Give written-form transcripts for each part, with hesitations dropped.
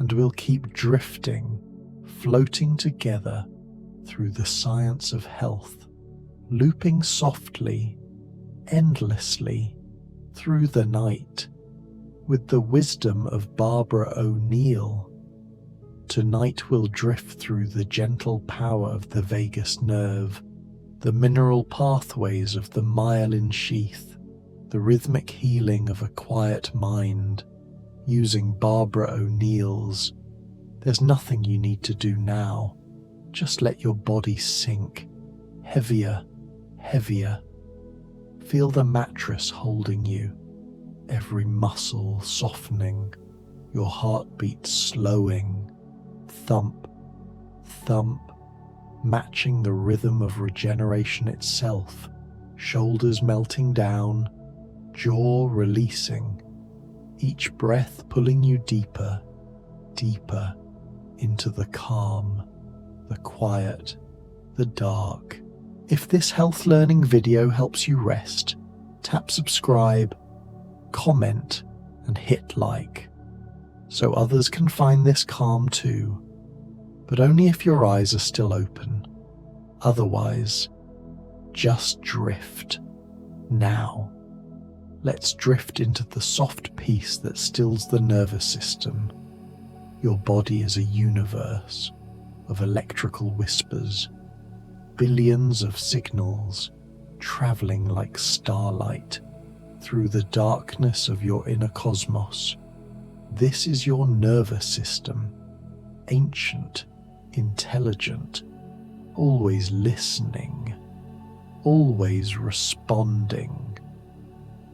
and we'll keep drifting, floating together through the science of health, looping softly, endlessly through the night with the wisdom of Barbara O'Neill. Tonight we'll drift through the gentle power of the vagus nerve, the mineral pathways of the myelin sheath, the rhythmic healing of a quiet mind, using Barbara O'Neill's "There's nothing you need to do now, just let your body sink, heavier, heavier. Feel the mattress holding you, every muscle softening, your heartbeat slowing, thump, thump, matching the rhythm of regeneration itself, shoulders melting down, jaw releasing, each breath pulling you deeper, deeper into the calm, the quiet, the dark. If this health learning video helps you rest, tap subscribe, comment, and hit like, so others can find this calm too, but only if your eyes are still open. Otherwise, just drift. Now, let's drift into the soft peace that stills the nervous system. Your body is a universe of electrical whispers, billions of signals traveling like starlight through the darkness of your inner cosmos. This is your nervous system, ancient, intelligent, always listening, always responding.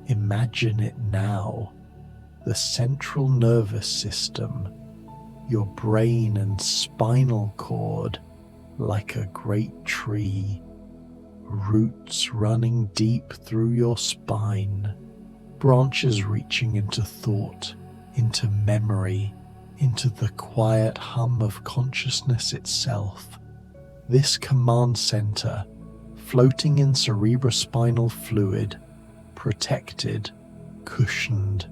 Imagine it now, the central nervous system, your brain and spinal cord, like a great tree, roots running deep through your spine, branches reaching into thought, into memory, into the quiet hum of consciousness itself. This command center, floating in cerebrospinal fluid, protected, cushioned,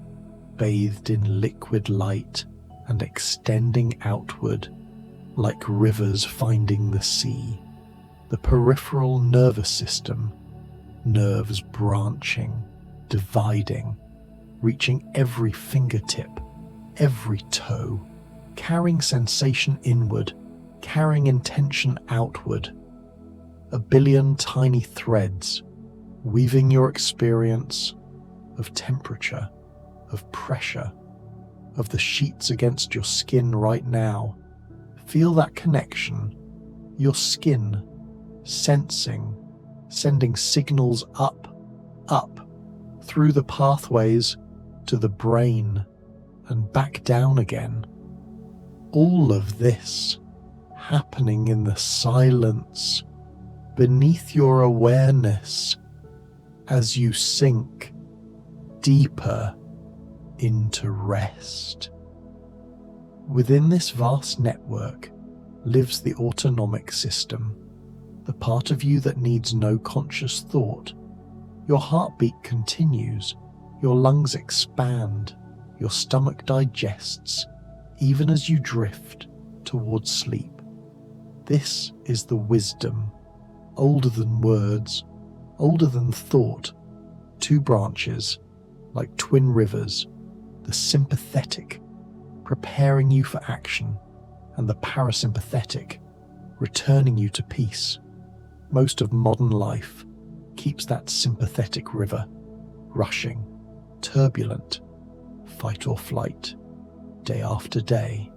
bathed in liquid light, and extending outward like rivers finding the sea. The peripheral nervous system, nerves branching, dividing, reaching every fingertip, every toe, carrying sensation inward, carrying intention outward. A billion tiny threads, weaving your experience of temperature, of pressure, of the sheets against your skin right now. Feel that connection, your skin sensing, sending signals up, up, through the pathways to the brain and back down again. All of this happening in the silence, beneath your awareness, as you sink deeper into rest. Within this vast network lives the autonomic system, the part of you that needs no conscious thought. Your heartbeat continues, your lungs expand, your stomach digests, even as you drift towards sleep. This is the wisdom, older than words, older than thought. Two branches, like twin rivers, the sympathetic, preparing you for action, and the parasympathetic, returning you to peace. Most of modern life keeps that sympathetic river rushing, turbulent, fight or flight, day after day.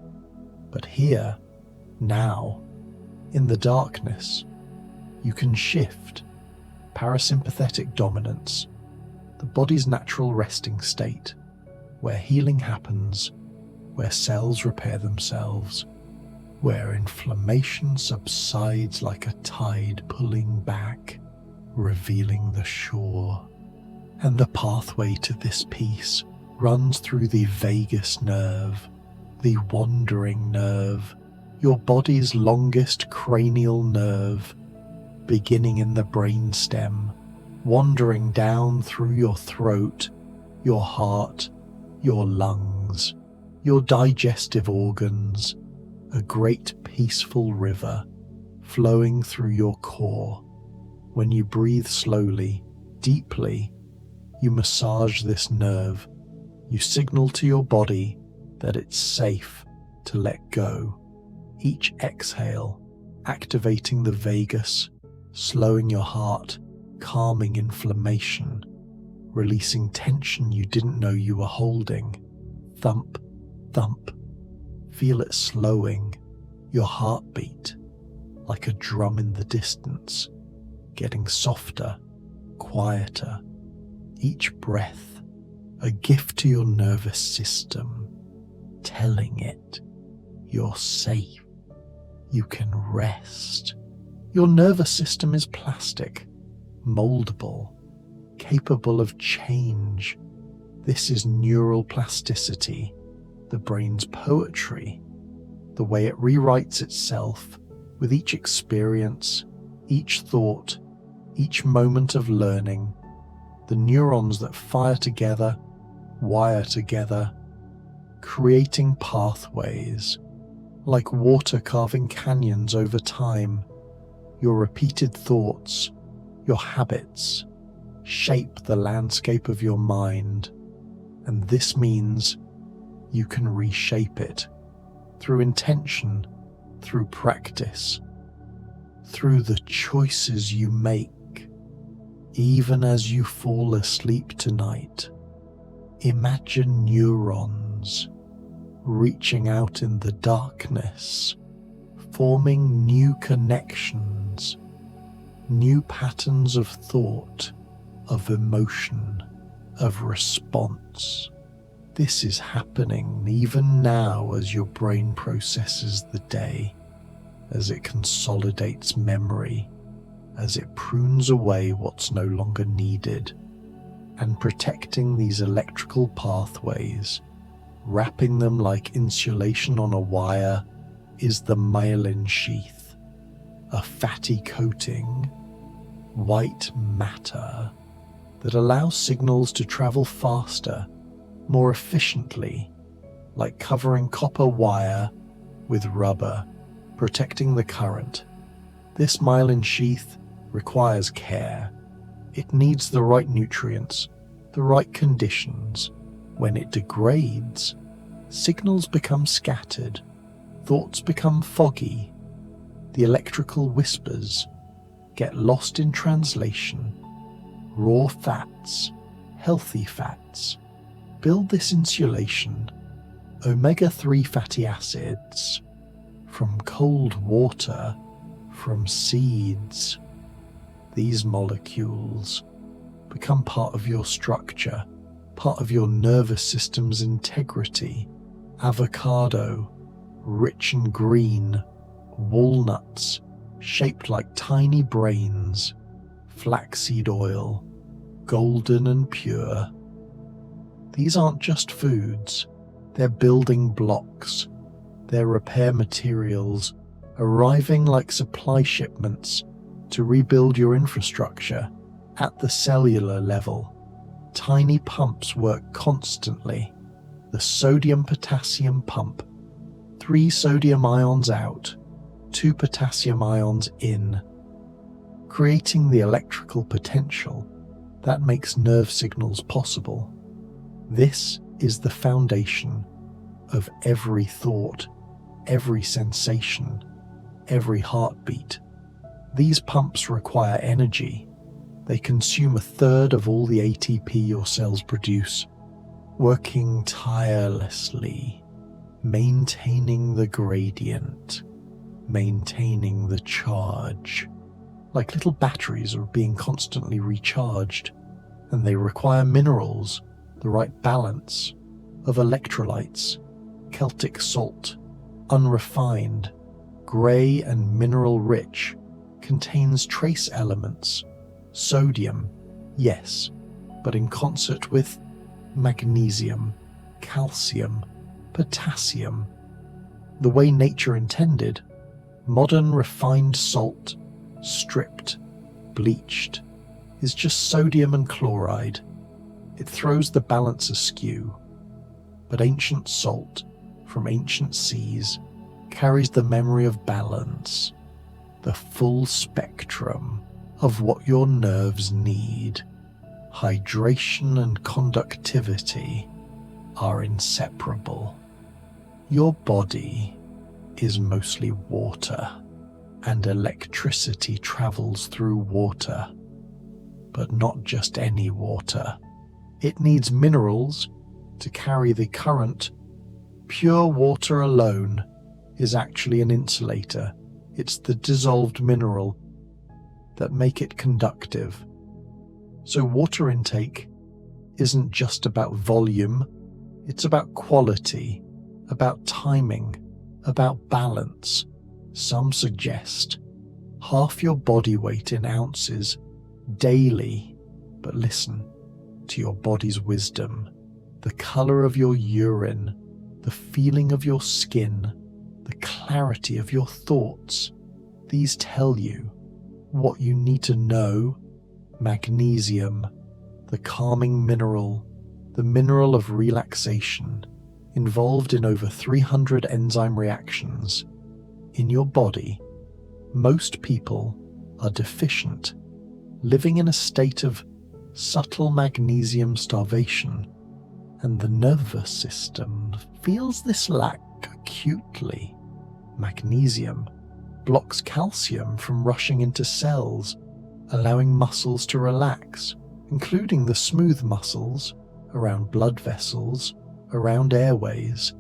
But here, now, in the darkness, you can shift. Parasympathetic dominance, the body's natural resting state, where healing happens, where cells repair themselves, where inflammation subsides like a tide pulling back, revealing the shore. And the pathway to this peace runs through the vagus nerve, the wandering nerve, your body's longest cranial nerve, beginning in the brainstem, wandering down through your throat, your heart, your lungs, your digestive organs, a great peaceful river flowing through your core. When you breathe slowly, deeply, you massage this nerve. You signal to your body that it's safe to let go. Each exhale, activating the vagus, slowing your heart, calming inflammation, releasing tension you didn't know you were holding. Thump, thump. Feel it slowing, your heartbeat, like a drum in the distance, getting softer, quieter. Each breath, a gift to your nervous system, telling it you're safe, you can rest. Your nervous system is plastic, moldable, capable of change. This is neural plasticity, the brain's poetry, the way it rewrites itself with each experience, each thought, each moment of learning. The neurons that fire together, wire together, creating pathways, like water carving canyons over time. Your repeated thoughts, your habits, shape the landscape of your mind, and this means you can reshape it through intention, through practice, through the choices you make. Even as you fall asleep tonight, imagine neurons reaching out in the darkness, forming new connections, new patterns of thought, of emotion, of response. This is happening even now as your brain processes the day, as it consolidates memory, as it prunes away what's no longer needed, and protecting these electrical pathways, wrapping them like insulation on a wire, is the myelin sheath, a fatty coating, white matter that allows signals to travel faster, more efficiently, like covering copper wire with rubber, protecting the current. This myelin sheath requires care. It needs the right nutrients, the right conditions. When it degrades, signals become scattered, thoughts become foggy, the electrical whispers get lost in translation. Raw fats, healthy fats, build this insulation. Omega-3 fatty acids, from cold water, from seeds. These molecules become part of your structure, part of your nervous system's integrity. Avocado, rich and green. Walnuts, shaped like tiny brains. Flaxseed oil, golden and pure. These aren't just foods, they're building blocks. They're repair materials, arriving like supply shipments to rebuild your infrastructure at the cellular level. Tiny pumps work constantly. The sodium-potassium pump. 3 sodium ions out, 2 potassium ions in, creating the electrical potential that makes nerve signals possible. This is the foundation of every thought, every sensation, every heartbeat. These pumps require energy. They consume 1/3 of all the ATP your cells produce, working tirelessly, maintaining the gradient, maintaining the charge. Like little batteries are being constantly recharged, and they require minerals, the right balance of electrolytes, Celtic salt, unrefined, grey and mineral rich, contains trace elements. Sodium, yes, but in concert with magnesium, calcium, potassium. The way nature intended. Modern refined salt, stripped, bleached, is just sodium and chloride. It throws the balance askew. But ancient salt, from ancient seas carries the memory of balance, the full spectrum of what your nerves need. Hydration and conductivity are inseparable. Your body is mostly water, and electricity travels through water. But not just any water. It needs minerals to carry the current. Pure water alone is actually an insulator. It's the dissolved mineral that make it conductive. So water intake isn't just about volume, it's about quality, about timing, about balance. Some suggest half your body weight in ounces daily. But listen to your body's wisdom, the color of your urine, the feeling of your skin, the clarity of your thoughts. These tell you what you need to know. Magnesium, the calming mineral, the mineral of relaxation, involved in over 300 enzyme reactions in your body. Most people are deficient, living in a state of subtle magnesium starvation, and the nervous system feels this lack acutely. Magnesium blocks calcium from rushing into cells, allowing muscles to relax, including the smooth muscles around blood vessels, around airways.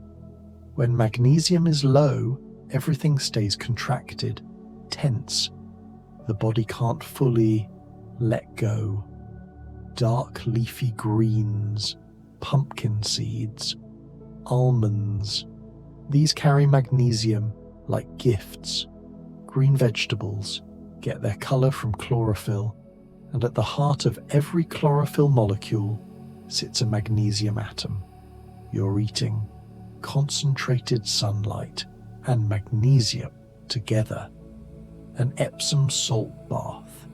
When magnesium is low, everything stays contracted, tense. The body can't fully let go. Dark leafy greens, pumpkin seeds, almonds, these carry magnesium like gifts. Green vegetables get their color from chlorophyll, and at the heart of every chlorophyll molecule sits a magnesium atom. You're eating concentrated sunlight and magnesium together. An Epsom salt bath,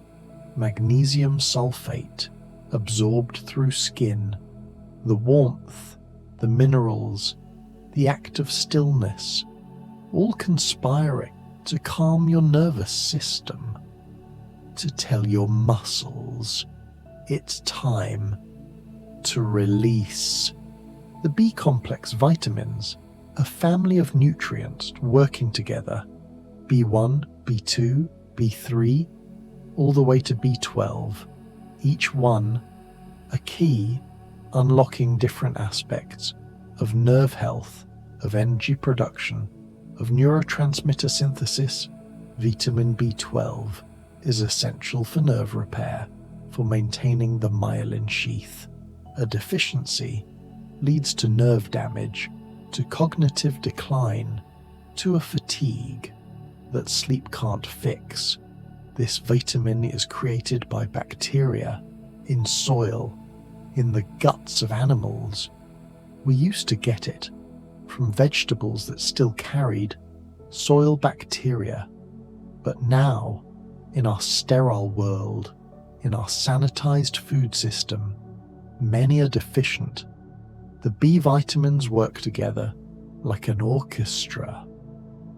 magnesium sulfate absorbed through skin, the warmth, the minerals, the act of stillness, all conspiring to calm your nervous system, to tell your muscles it's time to release. The B-complex vitamins, a family of nutrients working together, B1, B2, B3, all the way to B12, each one a key unlocking different aspects of nerve health, of energy production, of neurotransmitter synthesis. Vitamin B12 is essential for nerve repair, for maintaining the myelin sheath. A deficiency leads to nerve damage, to cognitive decline, to a fatigue that sleep can't fix. This vitamin is created by bacteria in soil, in the guts of animals. We used to get it from vegetables that still carried soil bacteria, but now, in our sterile world, in our sanitized food system, many are deficient. The B vitamins work together like an orchestra,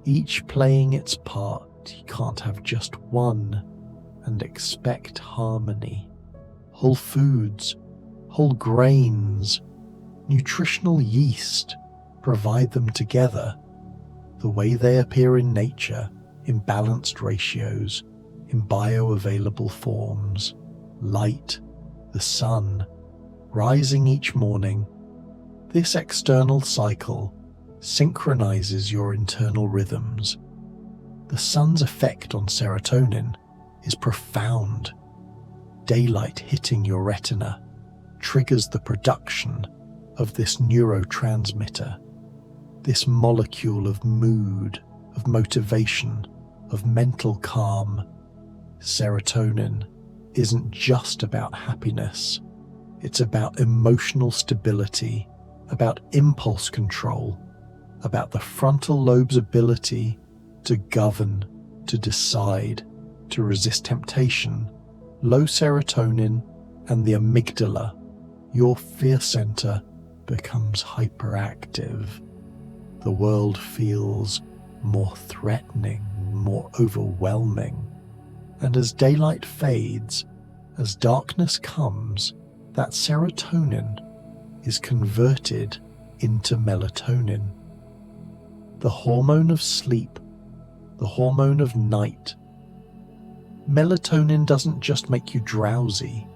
each playing its part. You can't have just one and expect harmony. Whole foods, whole grains, nutritional yeast provide them together. The way they appear in nature, in balanced ratios, in bioavailable forms. Light, the sun, rising each morning. This external cycle synchronizes your internal rhythms. The sun's effect on serotonin is profound. Daylight hitting your retina triggers the production of this neurotransmitter, this molecule of mood, of motivation, of mental calm. Serotonin isn't just about happiness. It's about emotional stability, about impulse control, about the frontal lobe's ability to govern, to decide, to resist temptation. Low serotonin and the amygdala, your fear center, becomes hyperactive. The world feels more threatening, more overwhelming. And as daylight fades, as darkness comes, that serotonin is converted into melatonin. The hormone of sleep, the hormone of night. Melatonin doesn't just make you drowsy,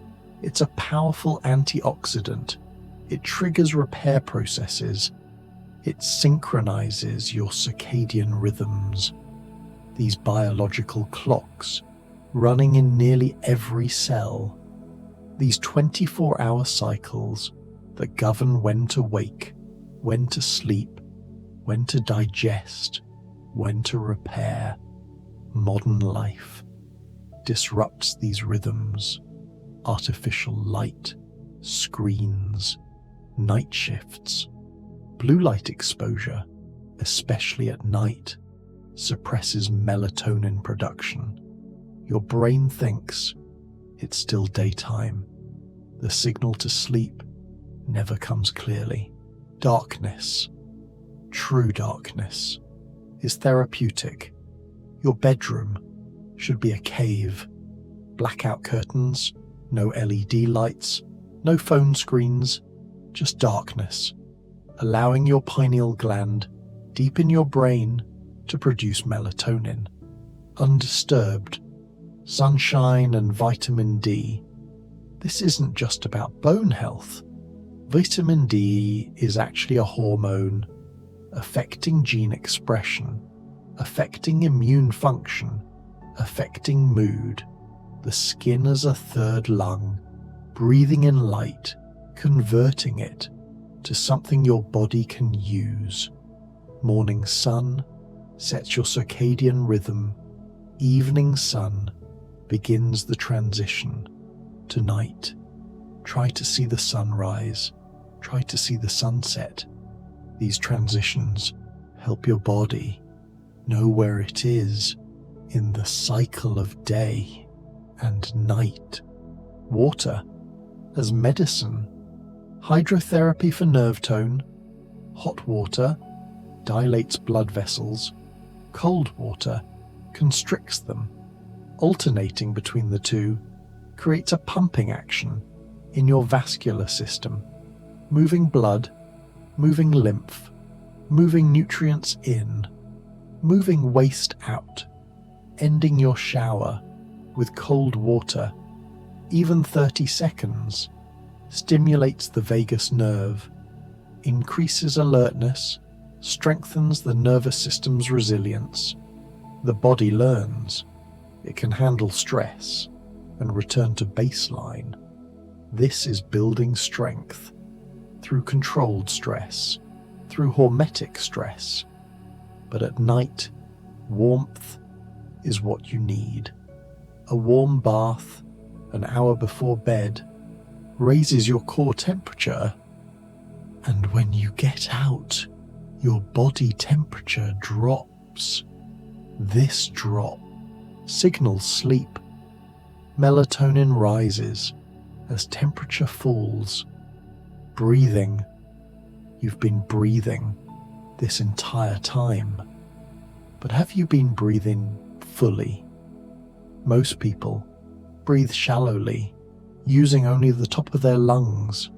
it's a powerful antioxidant. It triggers repair processes. It synchronizes your circadian rhythms, these biological clocks running in nearly every cell, these 24-hour cycles that govern when to wake, when to sleep, when to digest, when to repair. Modern life disrupts these rhythms. Artificial light, screens, night shifts, blue light exposure, especially at night, suppresses melatonin production. Your brain thinks it's still daytime. The signal to sleep never comes clearly. Darkness, true darkness, is therapeutic. Your bedroom should be a cave. Blackout curtains, no LED lights, no phone screens, just darkness, allowing your pineal gland deep in your brain to produce melatonin. Undisturbed, sunshine and vitamin D. This isn't just about bone health. Vitamin D is actually a hormone affecting gene expression, affecting immune function, affecting mood. The skin as a third lung, breathing in light, converting it to something your body can use. Morning sun sets your circadian rhythm. Evening sun begins the transition to night. Try to see the sunrise. Try to see the sunset. These transitions help your body know where it is in the cycle of day and night. Water as medicine. Hydrotherapy for nerve tone. Hot water dilates blood vessels. Cold water constricts them. Alternating between the two creates a pumping action in your vascular system, moving blood, moving lymph, moving nutrients in, moving waste out. Ending your shower with cold water, even 30 seconds, stimulates the vagus nerve, increases alertness, strengthens the nervous system's resilience. The body learns it can handle stress and return to baseline. This is building strength through controlled stress, through hormetic stress. But at night, warmth is what you need. A warm bath an hour before bed raises your core temperature, and when you get out, your body temperature drops. This drop signals sleep. Melatonin rises as temperature falls. Breathing. You've been breathing this entire time. But have you been breathing fully? Most people breathe shallowly, using only the top of their lungs,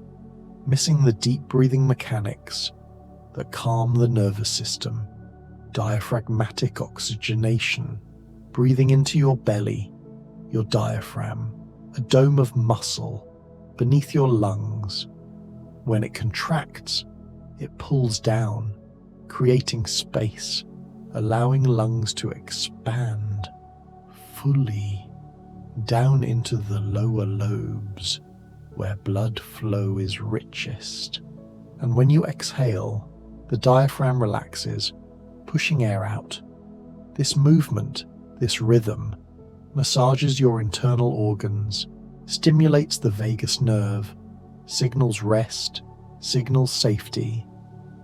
missing the deep breathing mechanics that calm the nervous system. Diaphragmatic oxygenation, breathing into your belly, your diaphragm, a dome of muscle beneath your lungs. When it contracts, it pulls down, creating space, allowing lungs to expand fully down into the lower lobes where blood flow is richest. And when you exhale, the diaphragm relaxes, pushing air out. This movement, this rhythm, massages your internal organs, stimulates the vagus nerve, signals rest, signals safety.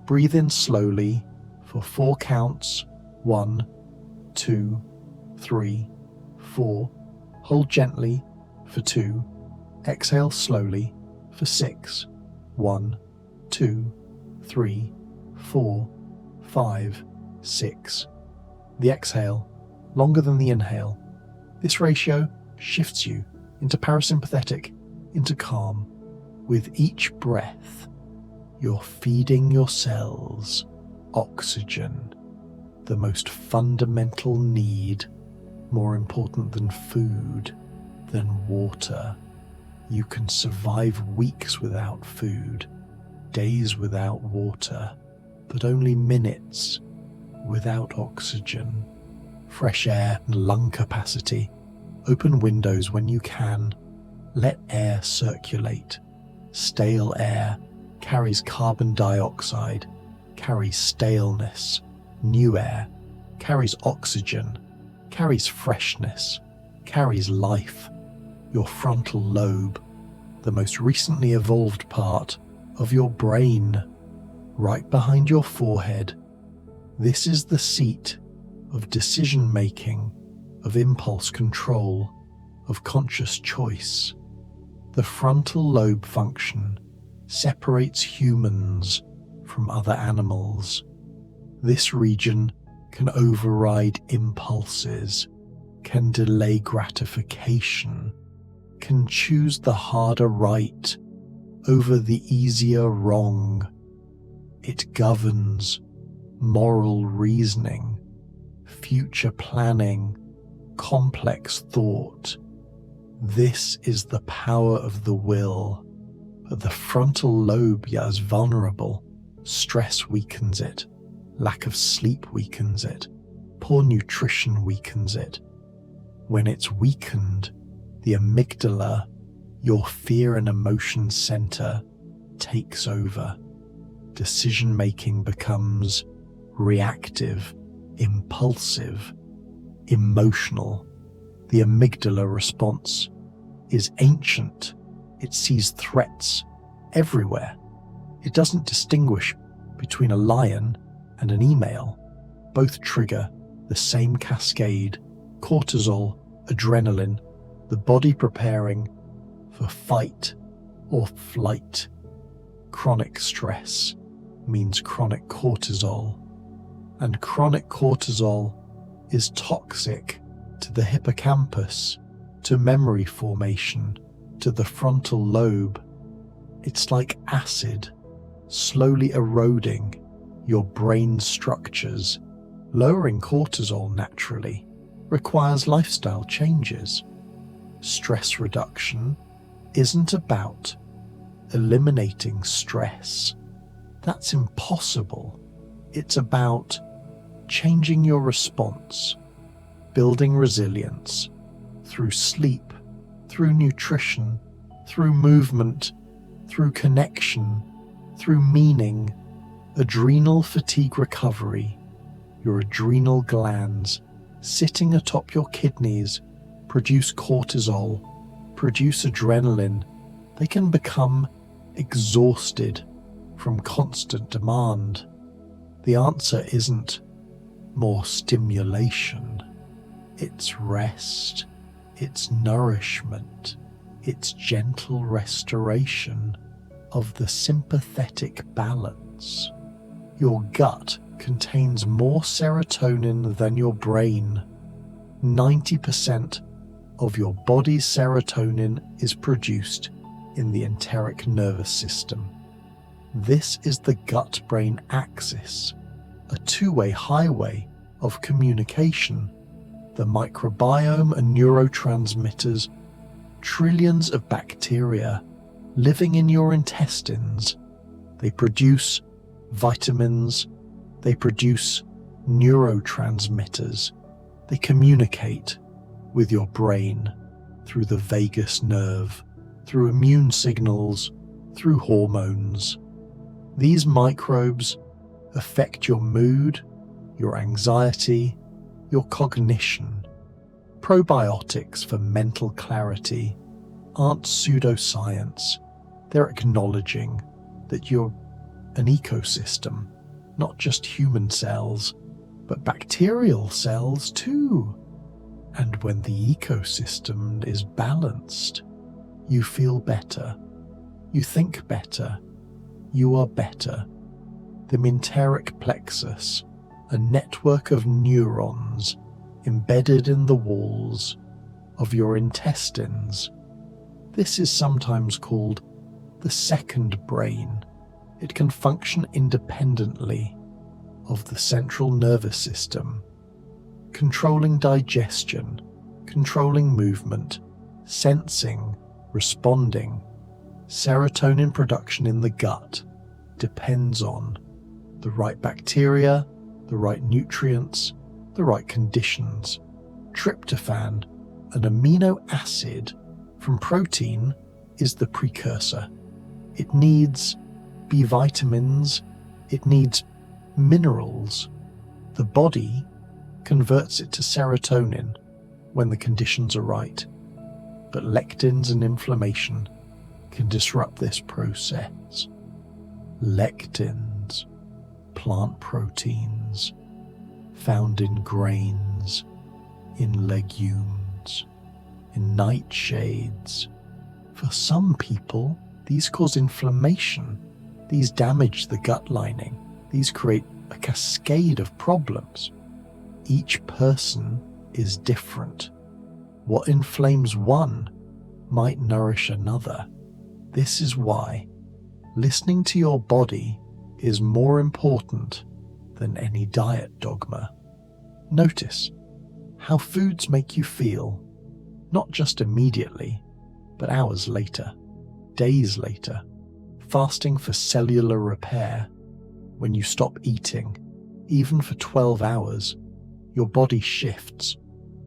Breathe in slowly for 4 counts. 1, 2, 3, 4. Hold gently for 2. Exhale slowly for 6. 1, 2, 3, 4, 5, 6. The exhale, longer than the inhale. This ratio shifts you into parasympathetic, into calm. With each breath, you're feeding your cells oxygen, the most fundamental need, more important than food, than water. You can survive weeks without food, days without water, but only minutes without oxygen, fresh air and lung capacity. Open windows when you can. Let air circulate. Stale air carries carbon dioxide, carries staleness. New air carries oxygen, carries freshness, carries life. Your frontal lobe, the most recently evolved part of your brain, right behind your forehead. This is the seat of decision-making, of impulse control, of conscious choice. The frontal lobe function separates humans from other animals. This region can override impulses, can delay gratification, can choose the harder right over the easier wrong. It governs moral reasoning, future planning, complex thought. This is the power of the will, but the frontal lobe is vulnerable. Stress weakens it, lack of sleep weakens it, poor nutrition weakens it. When it's weakened, the amygdala, your fear and emotion center, takes over. Decision-making becomes reactive, impulsive, emotional. The amygdala response is ancient. It sees threats everywhere. It doesn't distinguish between a lion and an email. Both trigger the same cascade: cortisol, adrenaline, the body preparing for fight or flight. Chronic stress means chronic cortisol, and chronic cortisol is toxic to the hippocampus, to memory formation, to the frontal lobe. It's like acid, slowly eroding your brain structures. Lowering cortisol naturally requires lifestyle changes. Stress reduction isn't about eliminating stress. That's impossible. It's about changing your response, building resilience through sleep, through nutrition, through movement, through connection, through meaning. Adrenal fatigue recovery. Your adrenal glands sitting atop your kidneys produce cortisol, produce adrenaline. They can become exhausted from constant demand. The answer isn't more stimulation. It's rest. It's nourishment. It's gentle restoration of the sympathetic balance. Your gut contains more serotonin than your brain. 90% of your body's serotonin is produced in the enteric nervous system. This is the gut-brain axis, a two-way highway of communication. The microbiome and neurotransmitters, trillions of bacteria living in your intestines. They produce vitamins, they produce neurotransmitters. They communicate with your brain through the vagus nerve, through immune signals, through hormones. These microbes affect your mood, your anxiety, your cognition. Probiotics for mental clarity aren't pseudoscience. They're acknowledging that you're an ecosystem, not just human cells, but bacterial cells too. And when the ecosystem is balanced, you feel better, you think better, you are better. the mentoric plexus, a network of neurons embedded in the walls of your intestines. This is sometimes called the second brain. It can function independently of the central nervous system, controlling digestion, controlling movement, sensing, responding. Serotonin production in the gut depends on the right bacteria, the right nutrients, the right conditions. Tryptophan, an amino acid from protein, is the precursor. It needs B vitamins, it needs minerals. The body converts it to serotonin when the conditions are right, but lectins and inflammation can disrupt this process. Lectins, plant proteins, found in grains, in legumes, in nightshades. For some people, these cause inflammation. These damage the gut lining. These create a cascade of problems. Each person is different. What inflames one might nourish another. This is why listening to your body is more important than any diet dogma. Notice how foods make you feel, not just immediately, but hours later, days later. Fasting for cellular repair. When you stop eating, even for 12 hours, your body shifts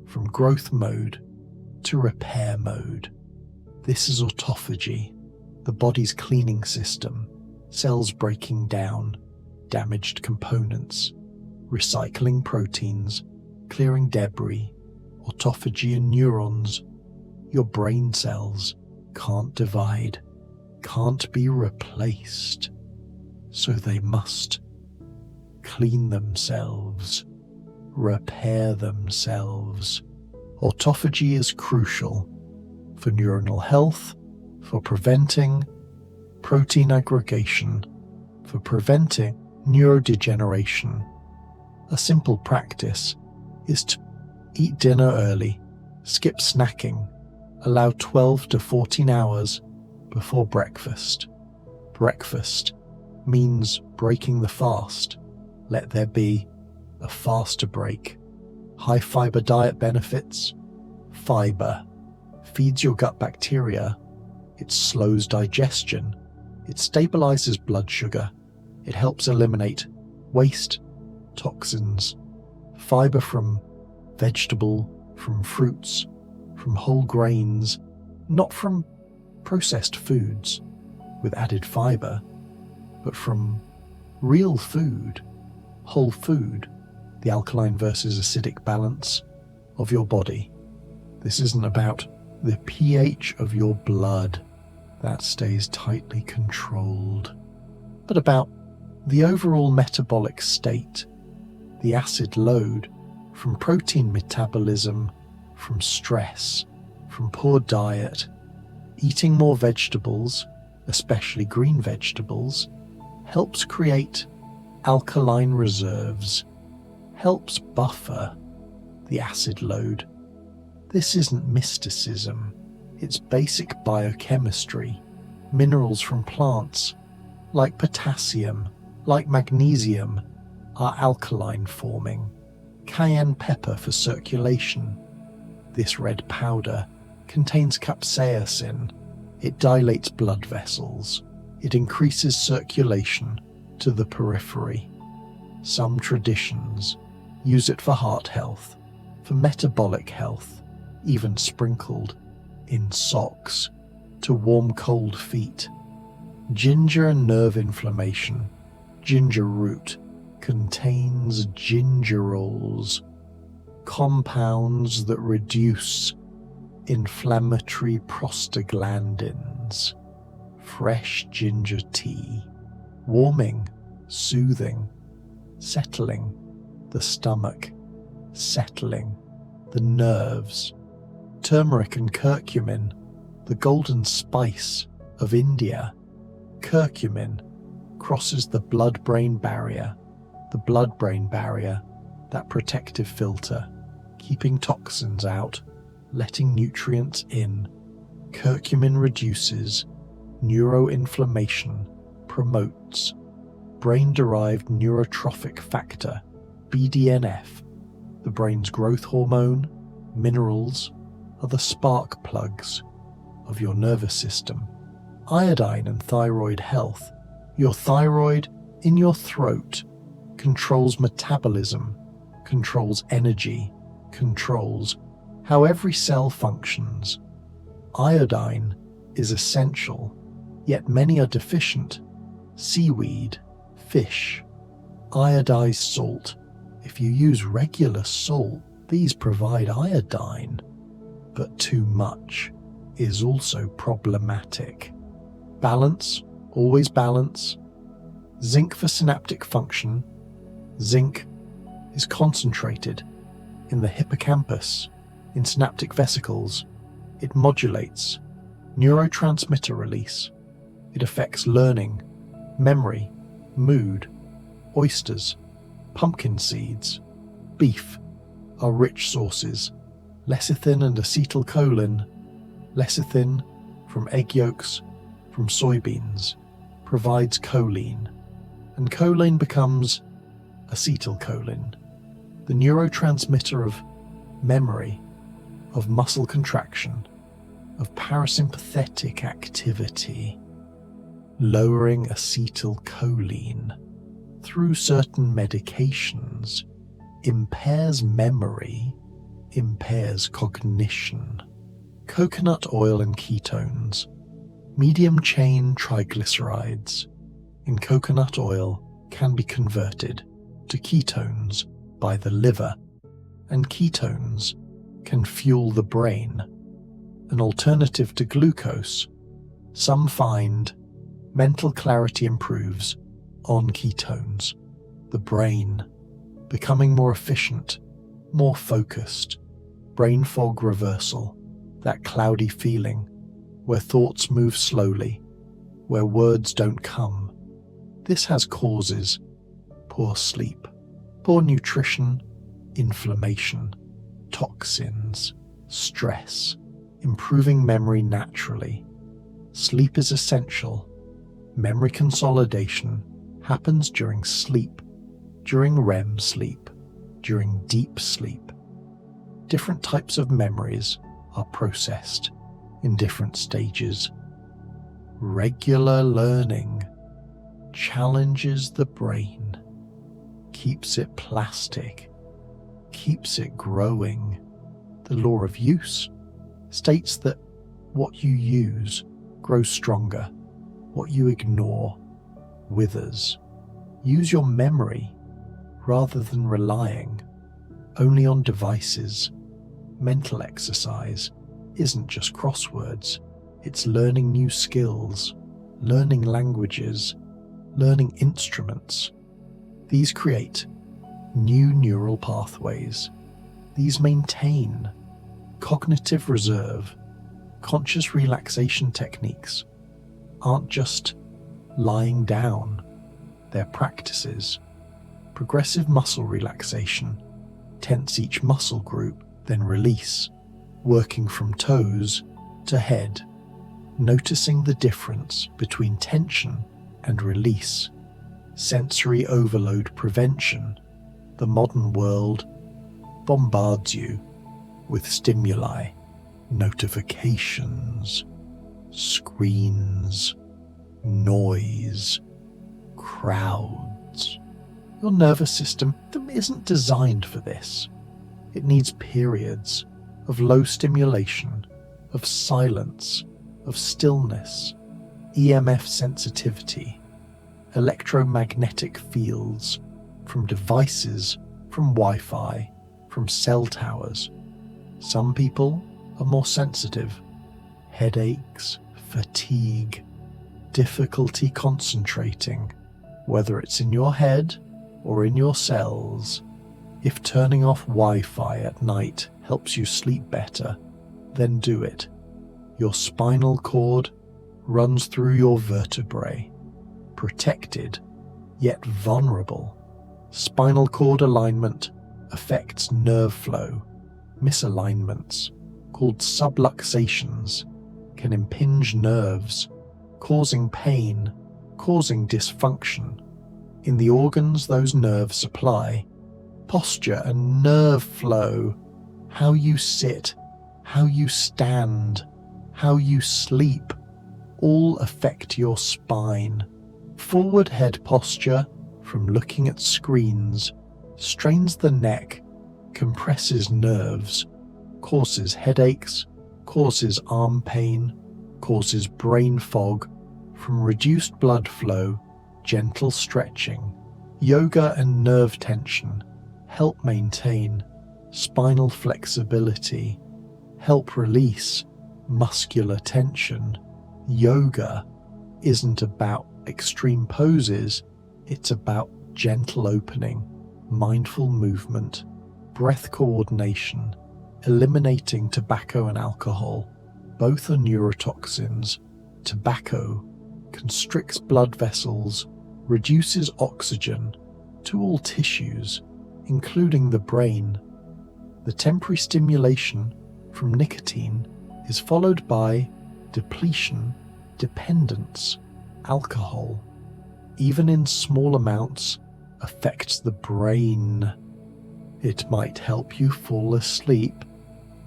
from growth mode to repair mode. This is autophagy, the body's cleaning system, cells breaking down damaged components, recycling proteins, clearing debris. Autophagy in neurons. Your brain cells can't divide, can't be replaced, so they must clean themselves, repair themselves. Autophagy is crucial for neuronal health, for preventing protein aggregation, for preventing neurodegeneration. A simple practice is to eat dinner early, skip snacking, allow 12 to 14 hours before breakfast. Breakfast means breaking the fast. Let there be a faster break. High fiber diet benefits. Fiber feeds your gut bacteria. It slows digestion. It stabilizes blood sugar. It helps eliminate waste, toxins. Fiber from vegetable, from fruits, from whole grains, not from processed foods with added fiber, but from real food, whole food, the alkaline versus acidic balance of your body. This isn't about the pH of your blood, that stays tightly controlled, but about the overall metabolic state, the acid load from protein metabolism, from stress, from poor diet. Eating more vegetables, especially green vegetables, helps create alkaline reserves, helps buffer the acid load. This isn't mysticism, it's basic biochemistry. Minerals from plants, like potassium, like magnesium, are alkaline forming. Cayenne pepper for circulation. This red powder contains capsaicin. It dilates blood vessels. It increases circulation to the periphery. Some traditions use it for heart health, for metabolic health, even sprinkled in socks to warm cold feet. Ginger and nerve inflammation. Ginger root contains gingerols, compounds that reduce inflammatory prostaglandins. Fresh ginger tea, warming, soothing, settling the stomach, settling the nerves. Turmeric and curcumin, the golden spice of India. Curcumin crosses the blood-brain barrier, that protective filter, keeping toxins out, letting nutrients in. Curcumin reduces neuroinflammation, promotes brain-derived neurotrophic factor, BDNF, the brain's growth hormone. Minerals are the spark plugs of your nervous system. Iodine and thyroid health. Your thyroid in your throat controls metabolism, controls energy, controls how every cell functions. Iodine is essential, yet many are deficient. Seaweed, fish, iodized salt. If you use regular salt, these provide iodine, but too much is also problematic. Balance, always balance. Zinc for synaptic function. Zinc is concentrated in the hippocampus, in synaptic vesicles. It modulates neurotransmitter release. It affects learning, memory, mood. Oysters, pumpkin seeds, beef are rich sources. Lecithin and acetylcholine. Lecithin from egg yolks, from soybeans, provides choline, and choline becomes acetylcholine, the neurotransmitter of memory, of muscle contraction, of parasympathetic activity. Lowering acetylcholine through certain medications impairs memory, impairs cognition. Coconut oil and ketones. Medium-chain triglycerides in coconut oil can be converted to ketones by the liver, and ketones can fuel the brain. An alternative to glucose. Some find mental clarity improves on ketones. The brain becoming more efficient, more focused. Brain fog reversal, that cloudy feeling where thoughts move slowly, where words don't come. This has causes: poor sleep, poor nutrition, inflammation, toxins, stress. Improving memory naturally. Sleep is essential. Memory consolidation happens during sleep, during REM sleep, during deep sleep. Different types of memories are processed in different stages. Regular learning challenges the brain, keeps it plastic, keeps it growing. The law of use states that what you use grows stronger, what you ignore withers. Use your memory rather than relying only on devices. Mental exercise isn't just crosswords, it's learning new skills, learning languages, learning instruments. These create new neural pathways. These maintain cognitive reserve. Conscious relaxation techniques aren't just lying down, they're practices. Progressive muscle relaxation. Tense each muscle group, then release, working from toes to head, noticing the difference between tension and release. Sensory overload prevention. The modern world bombards you with stimuli, notifications, screens, noise, crowds. Your nervous system isn't designed for this. It needs periods of low stimulation, of silence, of stillness, EMF sensitivity, electromagnetic fields from devices, from Wi-Fi, from cell towers. Some people are more sensitive. Headaches, fatigue, difficulty concentrating, whether it's in your head or in your cells. If turning off Wi-Fi at night helps you sleep better, then do it. Your spinal cord runs through your vertebrae, protected, yet vulnerable. Spinal cord alignment affects nerve flow. Misalignments, called subluxations, can impinge nerves, causing pain, causing dysfunction in the organs those nerves supply. Posture and nerve flow, how you sit, how you stand, how you sleep, all affect your spine. Forward head posture from looking at screens strains the neck, compresses nerves, causes headaches, causes arm pain, causes brain fog from reduced blood flow. Gentle stretching, yoga and nerve tension help maintain spinal flexibility, help release muscular tension. Yoga isn't about extreme poses, it's about gentle opening, mindful movement, breath coordination, eliminating tobacco and alcohol. Both are neurotoxins. Tobacco constricts blood vessels, reduces oxygen to all tissues, including the brain. The temporary stimulation from nicotine is followed by depletion, dependence. Alcohol, even in small amounts, affects the brain. It might help you fall asleep,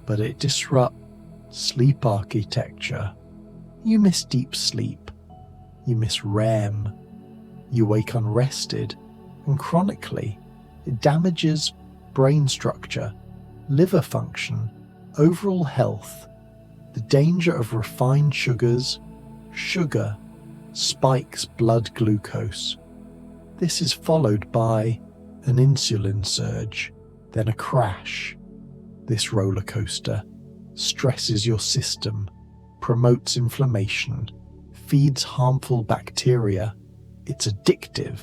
but it disrupts sleep architecture. You miss deep sleep. You miss REM. You wake unrested, and chronically, it damages brain structure, liver function, overall health. The danger of refined sugars. Sugar spikes blood glucose. This is followed by an insulin surge, then a crash. This roller coaster stresses your system, promotes inflammation, feeds harmful bacteria. It's addictive,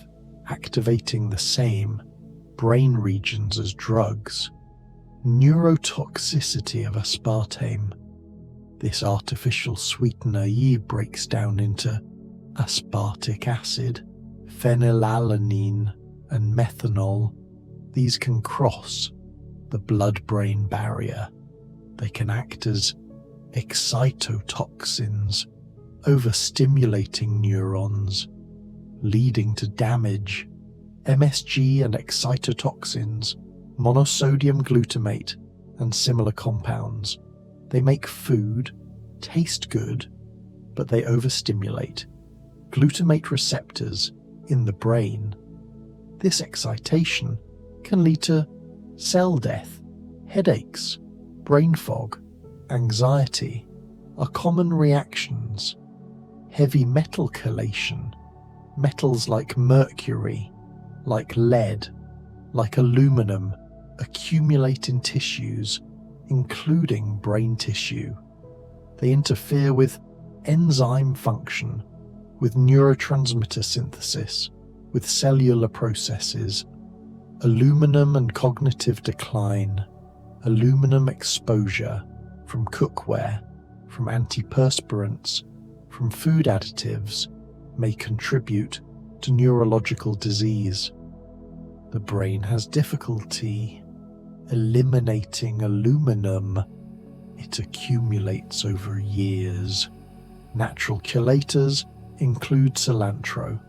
activating the same brain regions as drugs. Neurotoxicity of aspartame. This artificial sweetener breaks down into aspartic acid, phenylalanine, and methanol. These can cross the blood-brain barrier. They can act as excitotoxins, overstimulating neurons, leading to damage. MSG and excitotoxins, monosodium glutamate, and similar compounds. They make food taste good, but they overstimulate glutamate receptors in the brain. This excitation can lead to cell death. Headaches, brain fog, anxiety are common reactions. Heavy metal chelation, metals like mercury, like lead, like aluminum, accumulate in tissues, including brain tissue. They interfere with enzyme function, with neurotransmitter synthesis, with cellular processes. Aluminum and cognitive decline. Aluminum exposure from cookware, from antiperspirants, from food additives may contribute to neurological disease. The brain has difficulty eliminating aluminum. It accumulates over years. Natural chelators include cilantro,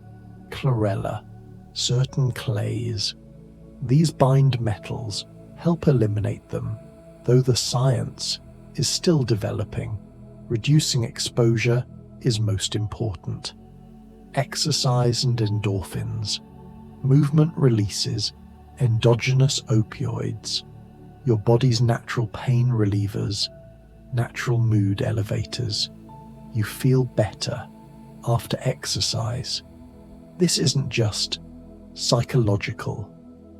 chlorella, certain clays. These bind metals, help eliminate them, though the science is still developing. Reducing exposure is most important. Exercise and endorphins. Movement releases endogenous opioids, your body's natural pain relievers, natural mood elevators. You feel better after exercise. This isn't just psychological,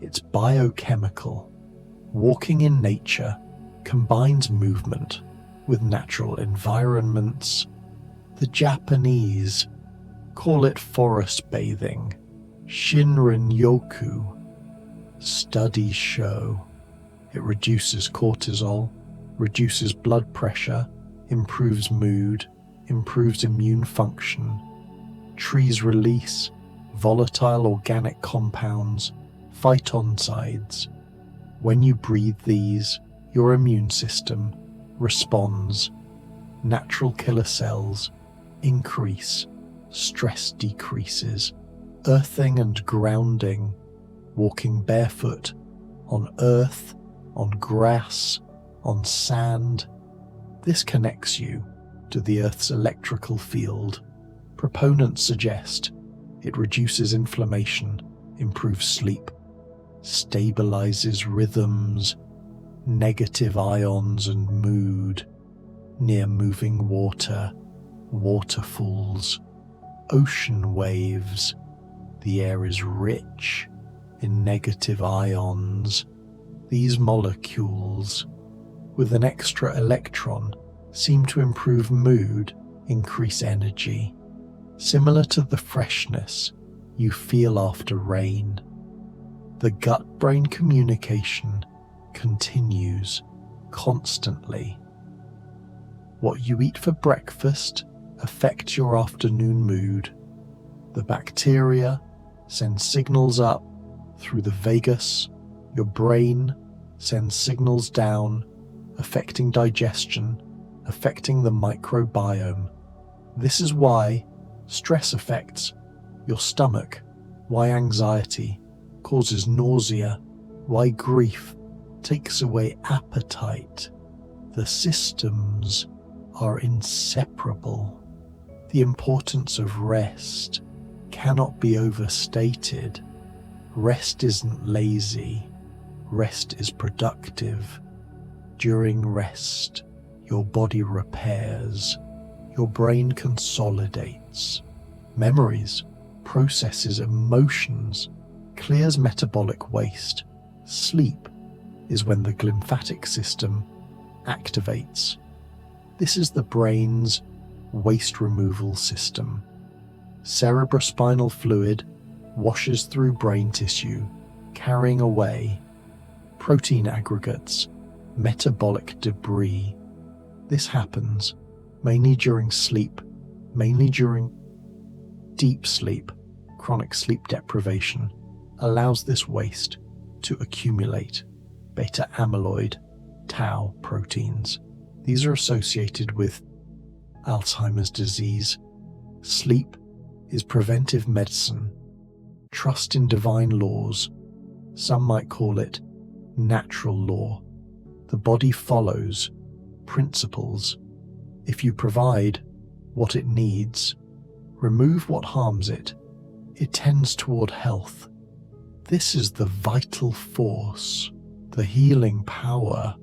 it's biochemical. Walking in nature combines movement with natural environments. The Japanese call it forest bathing, Shinrin-yoku. Studies show it reduces cortisol, reduces blood pressure, improves mood, improves immune function. Trees release volatile organic compounds, phytoncides. When you breathe these, your immune system responds. Natural killer cells increase, stress decreases, earthing and grounding, walking barefoot on earth, on grass, on sand. This connects you to the Earth's electrical field. Proponents suggest it reduces inflammation, improves sleep, stabilizes rhythms, negative ions and mood, near moving water, waterfalls, ocean waves. The air is rich in negative ions. These molecules, with an extra electron, seem to improve mood, increase energy, similar to the freshness you feel after rain. The gut-brain communication continues constantly. What you eat for breakfast affects your afternoon mood. The bacteria send signals up through the vagus. Your brain sends signals down, affecting digestion, affecting the microbiome. This is why stress affects your stomach, why anxiety causes nausea, why grief takes away appetite. The systems are inseparable. The importance of rest cannot be overstated. Rest isn't lazy. Rest is productive. During rest, your body repairs. Your brain consolidates. Memories, processes emotions, clears metabolic waste. Sleep is when the glymphatic system activates. This is the brain's waste removal system. Cerebrospinal fluid washes through brain tissue, carrying away protein aggregates, metabolic debris. This happens mainly during sleep, mainly during deep sleep. Chronic sleep deprivation allows this waste to accumulate. Beta amyloid, tau proteins. These are associated with Alzheimer's disease. Sleep is preventive medicine. Trust in divine laws. Some might call it natural law. The body follows principles. If you provide what it needs, remove what harms it, it tends toward health. This is the vital force, the healing power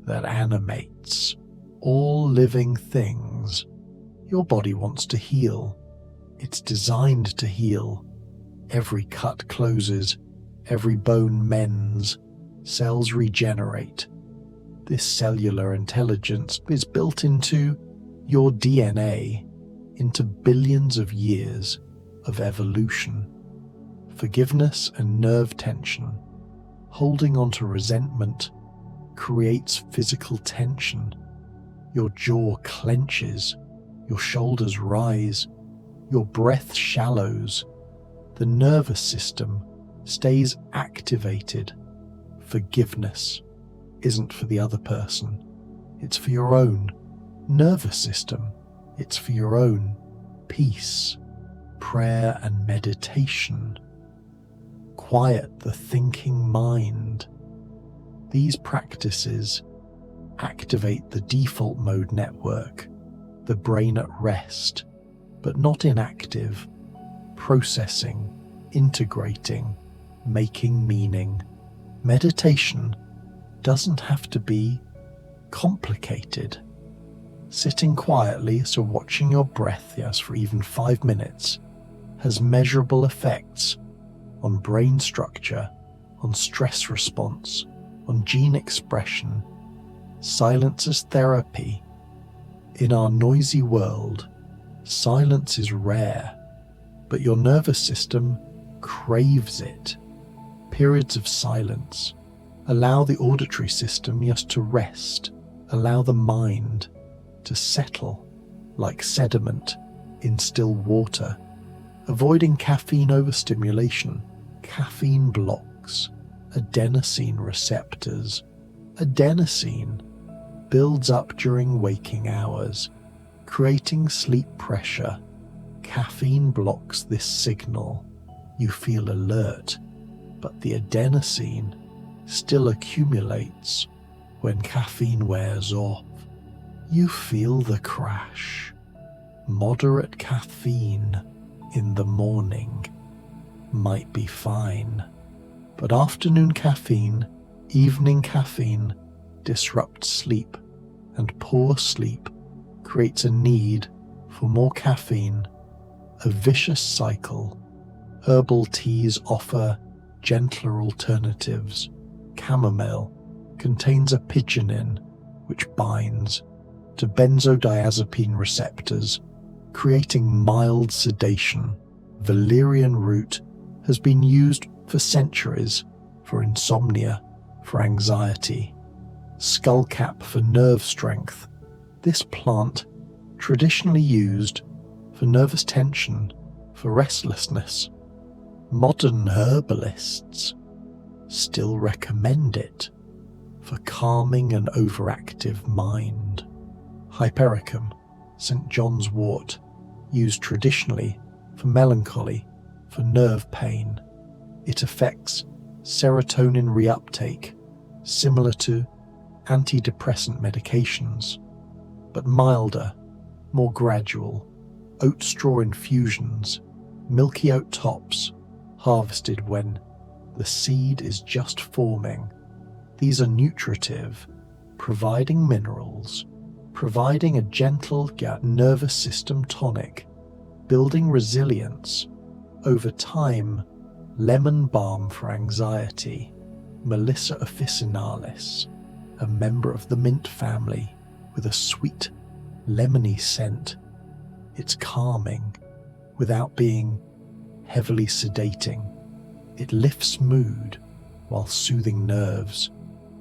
that animates all living things. Your body wants to heal. It's designed to heal. Every cut closes, every bone mends, cells regenerate. This cellular intelligence is built into your DNA, into billions of years of evolution. Forgiveness and nerve tension, holding on to resentment, creates physical tension. Your jaw clenches, your shoulders rise, your breath shallows. The nervous system stays activated. Forgiveness isn't for the other person, it's for your own nervous system, it's for your own peace. Prayer and meditation quiet the thinking mind. These practices activate the default mode network, the brain at rest, but not inactive, processing, integrating, making meaning. Meditation doesn't have to be complicated. Sitting quietly, so watching your breath, yes, for even 5 minutes, has measurable effects on brain structure, on stress response, on gene expression. Silence as therapy. In our noisy world, silence is rare, but your nervous system craves it. Periods of silence allow the auditory system just to rest, allow the mind to settle like sediment in still water, Avoiding caffeine overstimulation. Caffeine blocks adenosine receptors. Adenosine builds up during waking hours, creating sleep pressure. Caffeine blocks this signal. You feel alert, but the adenosine still accumulates. When caffeine wears off, you feel the crash. Moderate caffeine in the morning might be fine, but afternoon caffeine, evening caffeine disrupts sleep, and poor sleep creates a need for more caffeine, a vicious cycle. Herbal teas offer gentler alternatives. Chamomile contains a pigeonine which binds to benzodiazepine receptors, creating mild sedation. Valerian root has been used for centuries for insomnia, for anxiety. Skullcap for nerve strength. This plant, traditionally used for nervous tension, for restlessness. Modern herbalists still recommend it for calming an overactive mind. Hypericum, St. John's wort, used traditionally for melancholy, for nerve pain. It affects serotonin reuptake, similar to antidepressant medications, but milder, more gradual. Oat straw infusions, milky oat tops, harvested when the seed is just forming. These are nutritive, providing minerals, providing a gentle nervous system tonic, building resilience. Over time, lemon balm for anxiety. Melissa officinalis, a member of the mint family with a sweet, lemony scent. It's calming without being heavily sedating. It lifts mood while soothing nerves.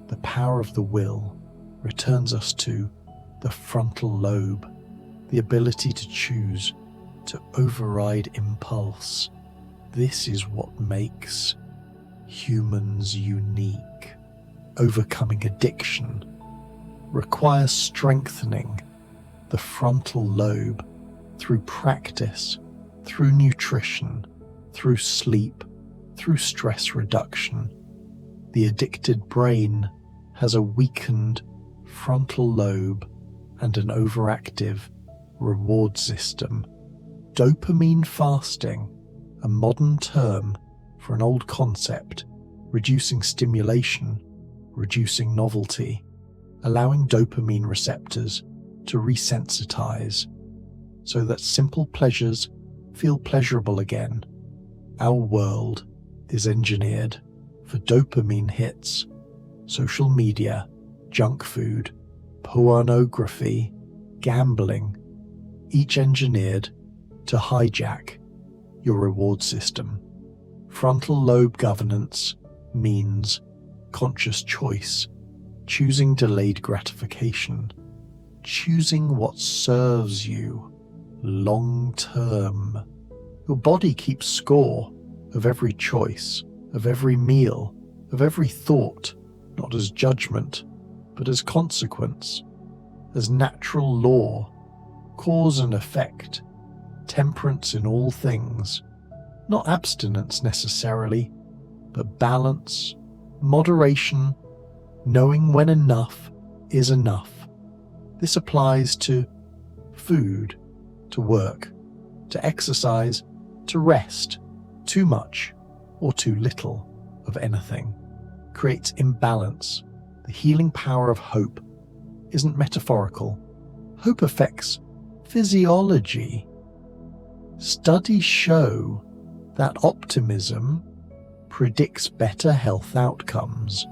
The power of the will returns us to the frontal lobe, the ability to choose, to override impulse. This is what makes humans unique. Overcoming addiction requires strengthening the frontal lobe through practice, through nutrition, through sleep, through stress reduction. The addicted brain has a weakened frontal lobe and an overactive reward system. Dopamine fasting, a modern term for an old concept, reducing stimulation, reducing novelty, allowing dopamine receptors to resensitize so that simple pleasures feel pleasurable again. Our world is engineered for dopamine hits. Social media, junk food, pornography, gambling, each engineered to hijack your reward system. Frontal lobe governance means conscious choice, choosing delayed gratification, choosing what serves you long term. Your body keeps score of every choice, of every meal, of every thought, not as judgment, but as consequence, as natural law, cause and effect, temperance in all things, not abstinence necessarily, but balance, moderation, knowing when enough is enough. This applies to food, to work, to exercise, to rest. Too much or too little of anything creates imbalance. The healing power of hope isn't metaphorical. Hope affects physiology. Studies show that optimism predicts better health outcomes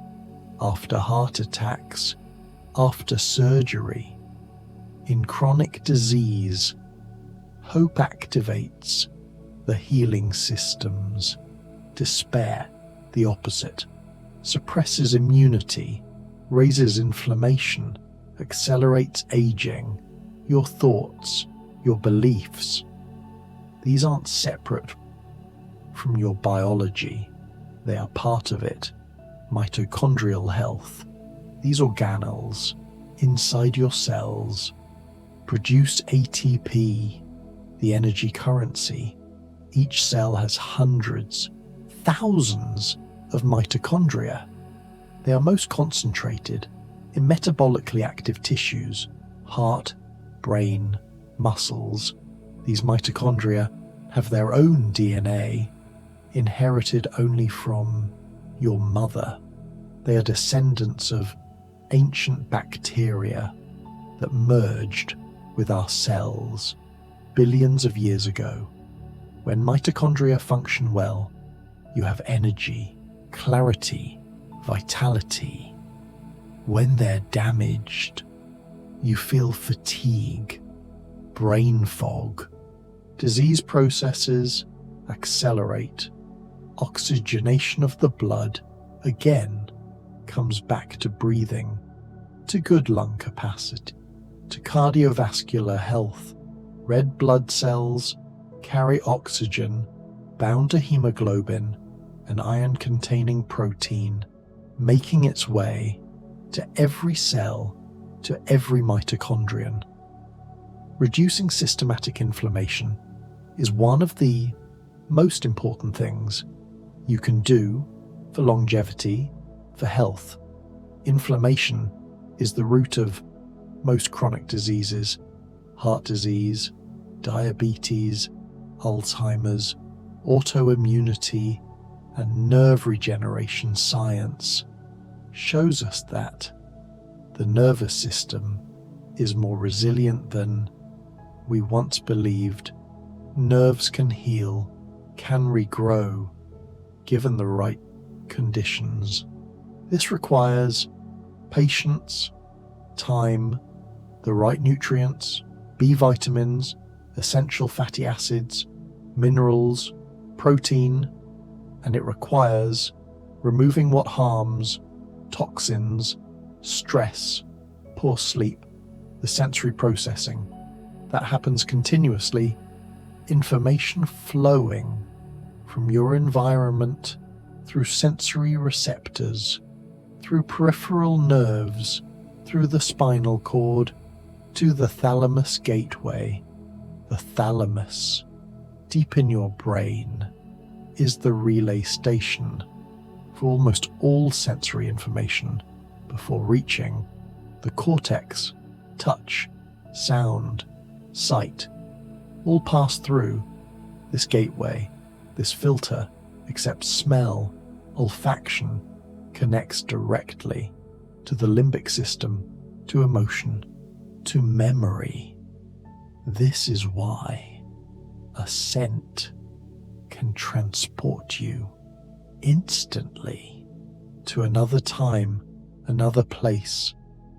after heart attacks, after surgery. In chronic disease, hope activates the healing systems. Despair, the opposite, suppresses immunity, raises inflammation, accelerates aging, your thoughts, your beliefs. These aren't separate from your biology. They are part of it. Mitochondrial health. These organelles inside your cells produce ATP, the energy currency. Each cell has hundreds, thousands of mitochondria. They are most concentrated in metabolically active tissues, heart, brain, muscles. These mitochondria have their own DNA, inherited only from your mother. They are descendants of ancient bacteria that merged with our cells billions of years ago. When mitochondria function well, you have energy, clarity, vitality. When they're damaged, you feel fatigue, brain fog. Disease processes accelerate. Oxygenation of the blood again comes back to breathing, to good lung capacity, to cardiovascular health. Red blood cells carry oxygen bound to hemoglobin, an iron-containing protein, making its way to every cell, to every mitochondrion. Reducing systematic inflammation is one of the most important things you can do for longevity, for health. Inflammation is the root of most chronic diseases: heart disease, diabetes, Alzheimer's, autoimmunity, and nerve regeneration. Science shows us that the nervous system is more resilient than we once believed. Nerves can heal, can regrow, given the right conditions. This requires patience, time, the right nutrients, B vitamins, essential fatty acids, minerals, protein, and it requires removing what harms, toxins, stress, poor sleep, the sensory processing that happens continuously, information flowing from your environment through sensory receptors, through peripheral nerves, through the spinal cord, to the thalamus gateway. The thalamus, deep in your brain, is the relay station for almost all sensory information before reaching the cortex. Touch, sound, sight all pass through this gateway. This filter accepts smell, olfaction, connects directly to the limbic system, to emotion, to memory. This is why a scent can transport you instantly to another time, another place.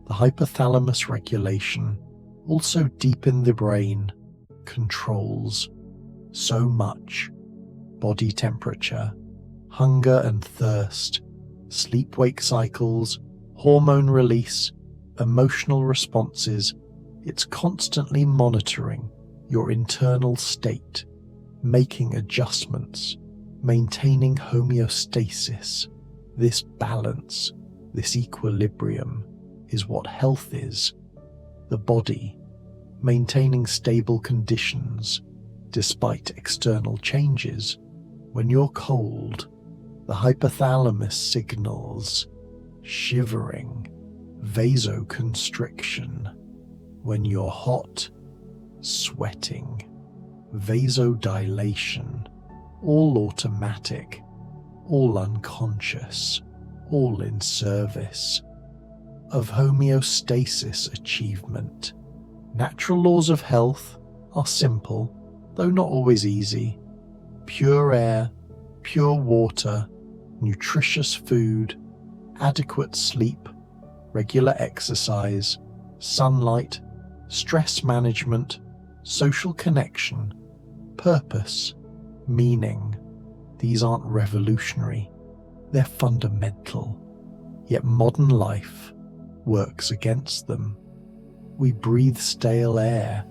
The hypothalamus regulation, also deep in the brain, controls so much: body temperature, hunger and thirst, sleep-wake cycles, hormone release, emotional responses. It's constantly monitoring your internal state, making adjustments, maintaining homeostasis. This balance, this equilibrium is what health is. The body maintaining stable conditions despite external changes. When you're cold, the hypothalamus signals shivering, vasoconstriction. When you're hot, sweating, vasodilation. All automatic, all unconscious, all in service of homeostasis achievement. Natural laws of health are simple, though not always easy. Pure air, pure water, nutritious food, adequate sleep, regular exercise, sunlight, stress management, social connection, purpose, meaning. These aren't revolutionary, they're fundamental. Yet modern life works against them. We breathe stale air,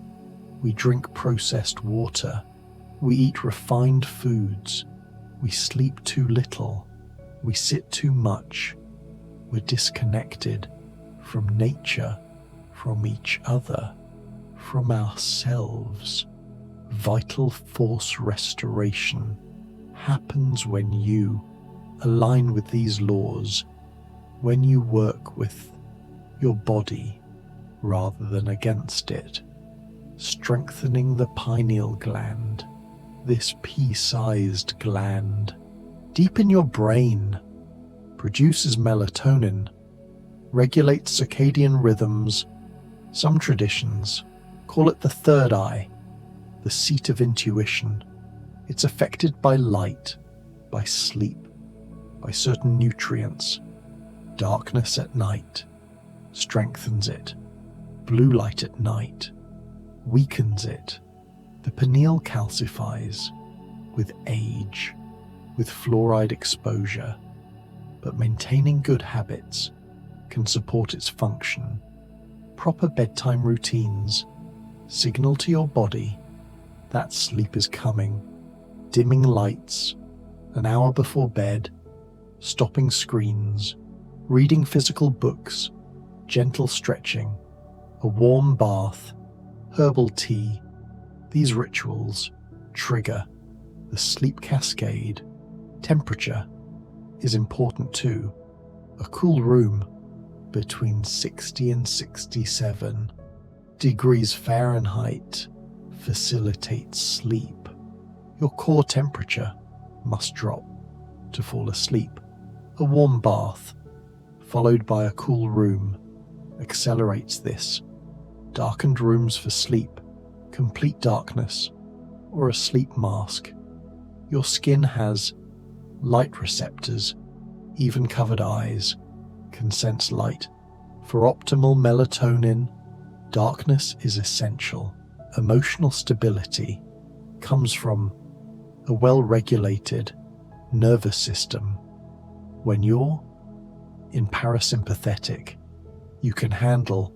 we drink processed water, We eat refined foods. We sleep too little. We sit too much. We're disconnected from nature, from each other, from ourselves. Vital force restoration happens when you align with these laws, when you work with your body rather than against it, strengthening the pineal gland, this pea-sized gland deep in your brain, produces melatonin, regulates circadian rhythms. Some traditions call it the third eye, the seat of intuition. It's affected by light, by sleep, by certain nutrients. Darkness at night strengthens it. Blue light at night weakens it. The pineal calcifies with age, with fluoride exposure, but maintaining good habits can support its function. Proper bedtime routines signal to your body that sleep is coming. Dimming lights an hour before bed, stopping screens, reading physical books, gentle stretching, a warm bath, herbal tea. These rituals trigger the sleep cascade. Temperature is important too. A cool room between 60 and 67 degrees Fahrenheit facilitates sleep. Your core temperature must drop to fall asleep. A warm bath, followed by a cool room, accelerates this. Darkened rooms for sleep, complete darkness, or a sleep mask. Your skin has light receptors. Even covered eyes can sense light. For optimal melatonin, darkness is essential. Emotional stability comes from a well-regulated nervous system. When you're in parasympathetic, you can handle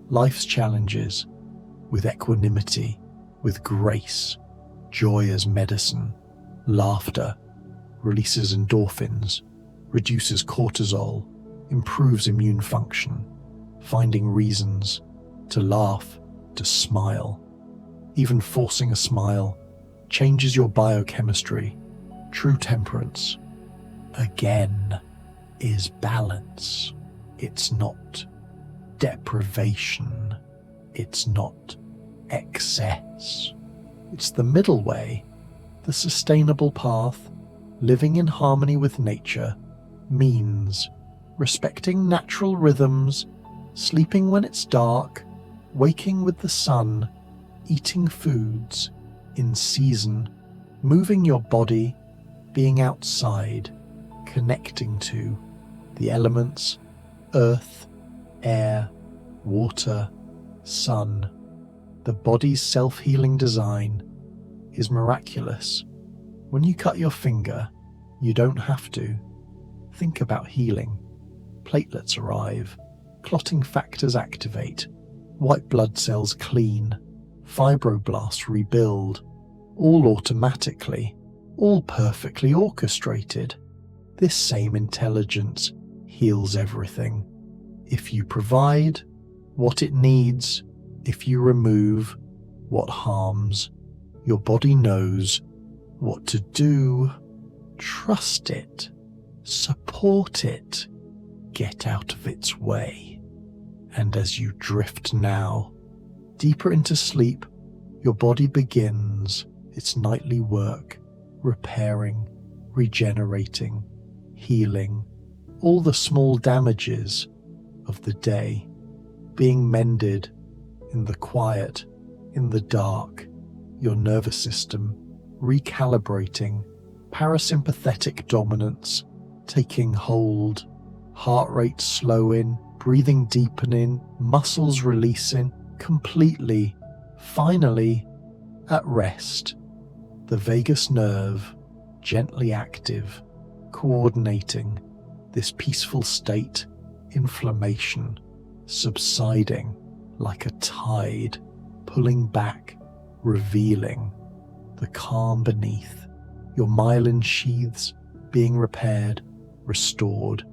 life's challenges with equanimity, with grace. Joy as medicine. Laughter releases endorphins, reduces cortisol, improves immune function. Finding reasons to laugh, to smile, even forcing a smile, changes your biochemistry. True temperance, again, is balance. It's not deprivation. It's not excess. It's the middle way, the sustainable path. Living in harmony with nature means respecting natural rhythms, sleeping when it's dark, waking with the sun, eating foods in season, moving your body, being outside, connecting to the elements, earth, air, water, sun. The body's self-healing design is miraculous. When you cut your finger, you don't have to. Think about healing. Platelets arrive, clotting factors activate, white blood cells clean, fibroblasts rebuild, all automatically, all perfectly orchestrated. This same intelligence heals everything. If you provide what it needs, if you remove what harms, your body knows what to do. Trust it, support it, get out of its way. And as you drift now deeper into sleep, your body begins its nightly work, repairing, regenerating, healing, all the small damages of the day being mended in the quiet, in the dark, your nervous system recalibrating, parasympathetic dominance taking hold, heart rate slowing, breathing deepening, muscles releasing, completely, finally, at rest. The vagus nerve gently active, coordinating this peaceful state, inflammation subsiding like a tide, pulling back, revealing the calm beneath, your myelin sheaths being repaired, restored,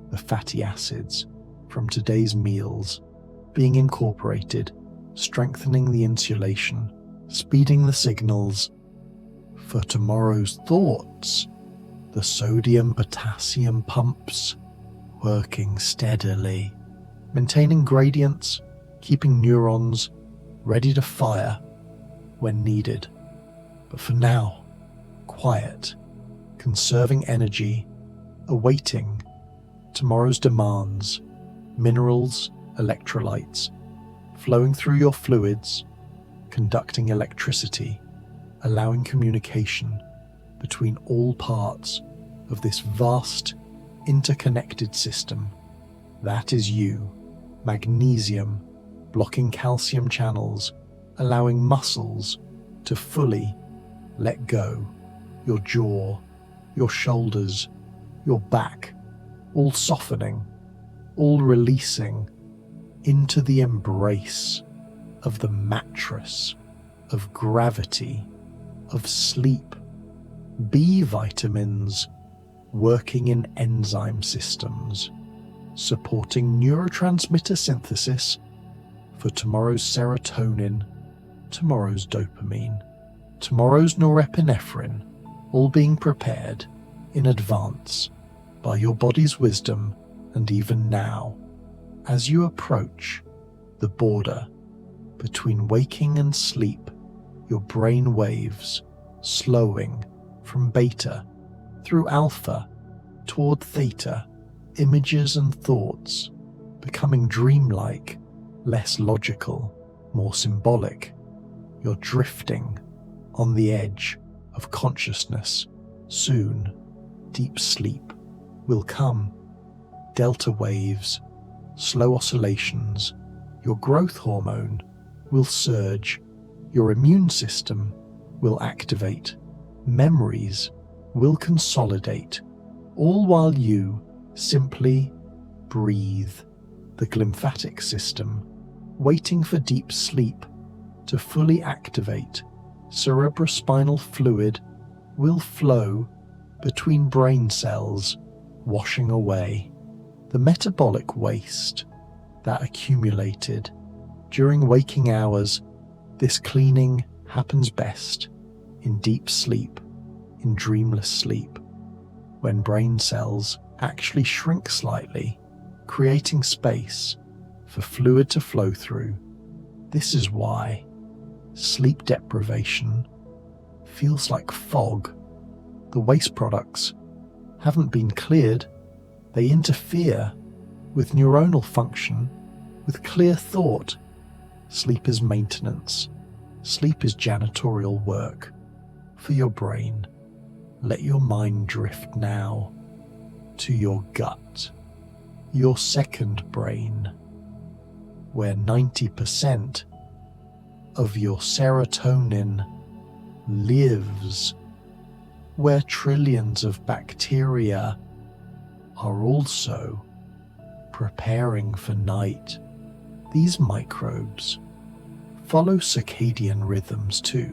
the fatty acids from today's meals being incorporated, strengthening the insulation, speeding the signals for tomorrow's thoughts, the sodium-potassium pumps working steadily, maintaining gradients, keeping neurons ready to fire when needed. But for now, quiet, conserving energy, awaiting tomorrow's demands, minerals, electrolytes, flowing through your fluids, conducting electricity, allowing communication between all parts of this vast, interconnected system. That is you. Magnesium, blocking calcium channels, allowing muscles to fully let go. Your jaw, your shoulders, your back, all softening, all releasing into the embrace of the mattress, of gravity, of sleep. B vitamins working in enzyme systems, supporting neurotransmitter synthesis for tomorrow's serotonin, tomorrow's dopamine, tomorrow's norepinephrine, all being prepared in advance by your body's wisdom. And even now, as you approach the border between waking and sleep, your brain waves slowing from beta through alpha toward theta, images and thoughts becoming dreamlike, less logical, more symbolic. You're drifting on the edge of consciousness. Soon, deep sleep will come. Delta waves, slow oscillations, your growth hormone will surge, your immune system will activate, memories will consolidate, all while you simply breathe. The glymphatic system, waiting for deep sleep to fully activate, cerebrospinal fluid will flow between brain cells, washing away the metabolic waste that accumulated during waking hours. This cleaning happens best in deep sleep, in dreamless sleep, when brain cells actually shrink slightly, creating space for fluid to flow through. This is why sleep deprivation feels like fog. The waste products haven't been cleared. They interfere with neuronal function, with clear thought. Sleep is maintenance. Sleep is janitorial work for your brain. Let your mind drift now to your gut, your second brain, where 90% of your serotonin lives, where trillions of bacteria are also preparing for night. These microbes follow circadian rhythms too.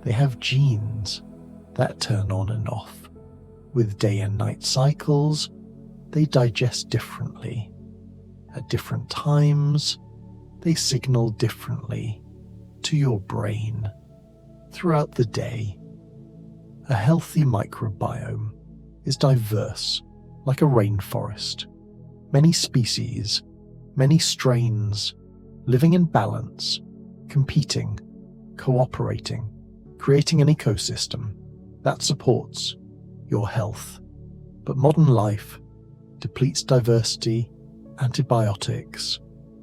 They have genes that turn on and off. With day and night cycles, they digest differently. At different times, they signal differently to your brain throughout the day. A healthy microbiome is diverse, like a rainforest. Many species, many strains, living in balance, competing, cooperating, creating an ecosystem that supports your health. But modern life depletes diversity, antibiotics,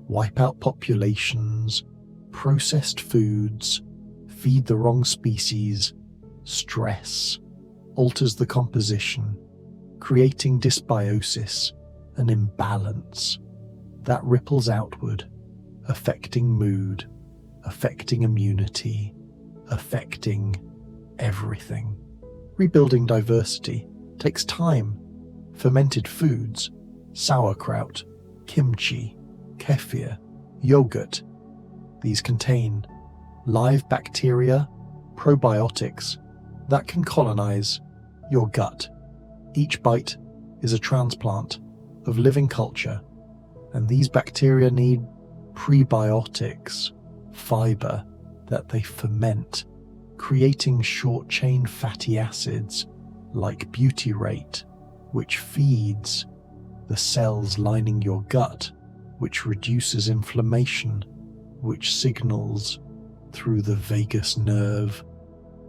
wipe out populations, processed foods, feed the wrong species, stress, alters the composition, creating dysbiosis, an imbalance that ripples outward, affecting mood, affecting immunity, affecting everything. Rebuilding diversity takes time. Fermented foods, sauerkraut, kimchi, kefir, yogurt, these contain live bacteria probiotics that can colonize your gut. Each bite is a transplant of living culture, and these bacteria need prebiotics, fiber that they ferment, creating short-chain fatty acids like butyrate, which feeds the cells lining your gut, which reduces inflammation, which signals through the vagus nerve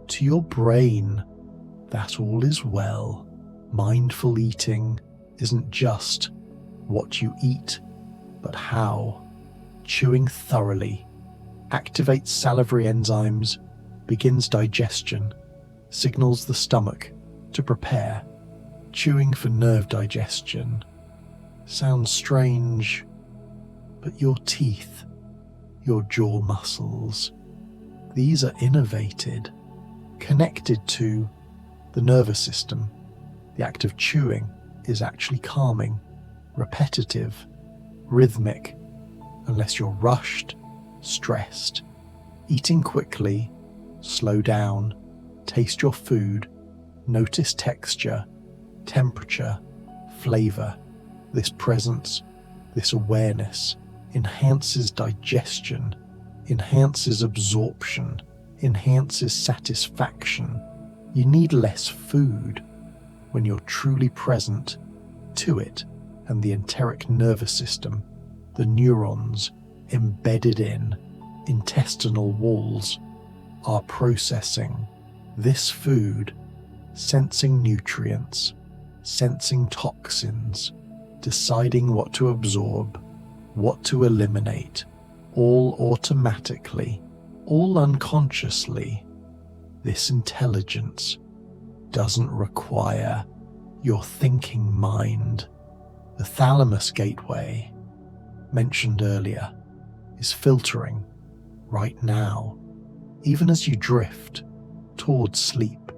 to your brain that all is well. Mindful eating isn't just what you eat, but how. Chewing thoroughly activates salivary enzymes, begins digestion, signals the stomach to prepare. Chewing for nerve digestion sounds strange, but your teeth, your jaw muscles, these are innervated, connected to the nervous system. The act of chewing is actually calming, repetitive, rhythmic, unless you're rushed, stressed. Eating quickly, slow down, taste your food, notice texture, temperature, flavor. This presence, this awareness enhances digestion, enhances absorption, enhances satisfaction. You need less food when you're truly present to it, and the enteric nervous system, the neurons embedded in intestinal walls, are processing this food, sensing nutrients, sensing toxins, deciding what to absorb, what to eliminate, all automatically, all unconsciously. This intelligence doesn't require your thinking mind. The thalamus gateway, mentioned earlier, is filtering right now. Even as you drift towards sleep,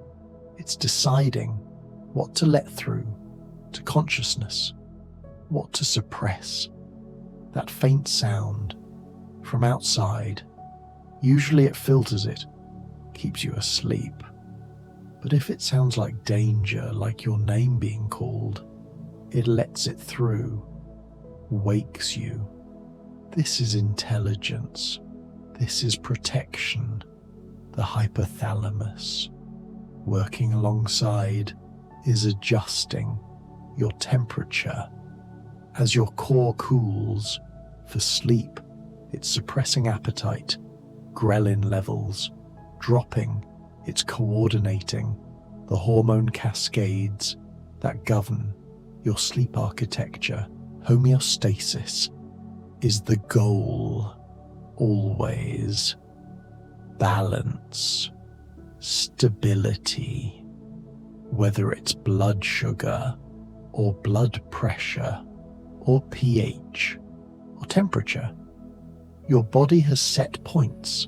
it's deciding what to let through to consciousness, what to suppress. That faint sound from outside, usually it filters it, keeps you asleep. But if it sounds like danger, like your name being called, it lets it through, wakes you. This is intelligence. This is protection. The hypothalamus, working alongside, is adjusting your temperature. As your core cools for sleep, it's suppressing appetite, ghrelin levels, dropping, it's coordinating the hormone cascades that govern your sleep architecture. Homeostasis is the goal, always. Balance, stability, whether it's blood sugar or blood pressure or pH or temperature. Your body has set points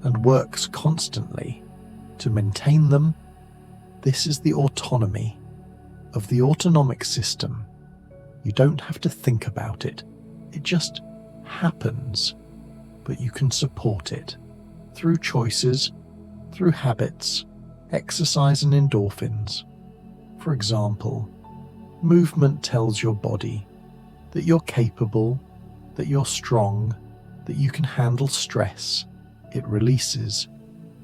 and works constantly to maintain them. This is the autonomy of the autonomic system. You don't have to think about it. It just happens, but you can support it through choices, through habits, exercise and endorphins. For example, movement tells your body that you're capable, that you're strong, that you can handle stress. It releases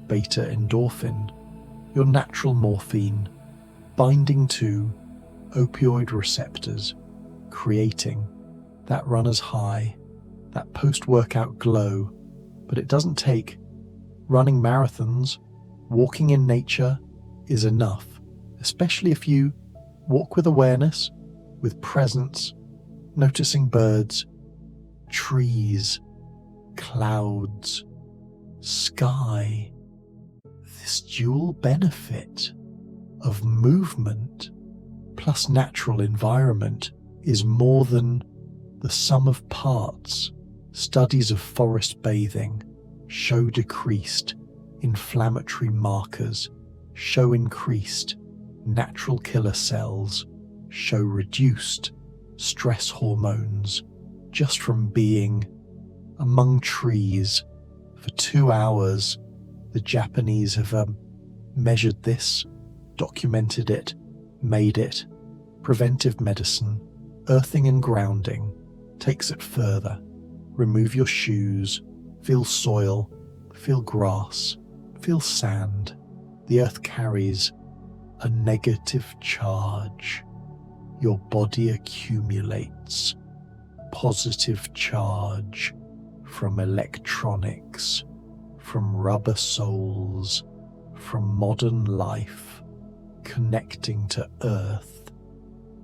beta endorphin, your natural morphine, binding to opioid receptors, creating that runner's high, that post-workout glow. But it doesn't take running marathons. Walking in nature is enough, especially if you walk with awareness, with presence, noticing birds, trees, clouds, sky. This dual benefit of movement plus natural environment is more than the sum of parts. Studies of forest bathing show decreased inflammatory markers, show increased natural killer cells, show reduced stress hormones just from being among trees for 2 hours The Japanese have measured this, documented it, made it. Preventive medicine, earthing and grounding, takes it further. Remove your shoes, feel soil, feel grass, feel sand. The earth carries a negative charge. Your body accumulates positive charge from electronics, from rubber soles, from modern life. Connecting to earth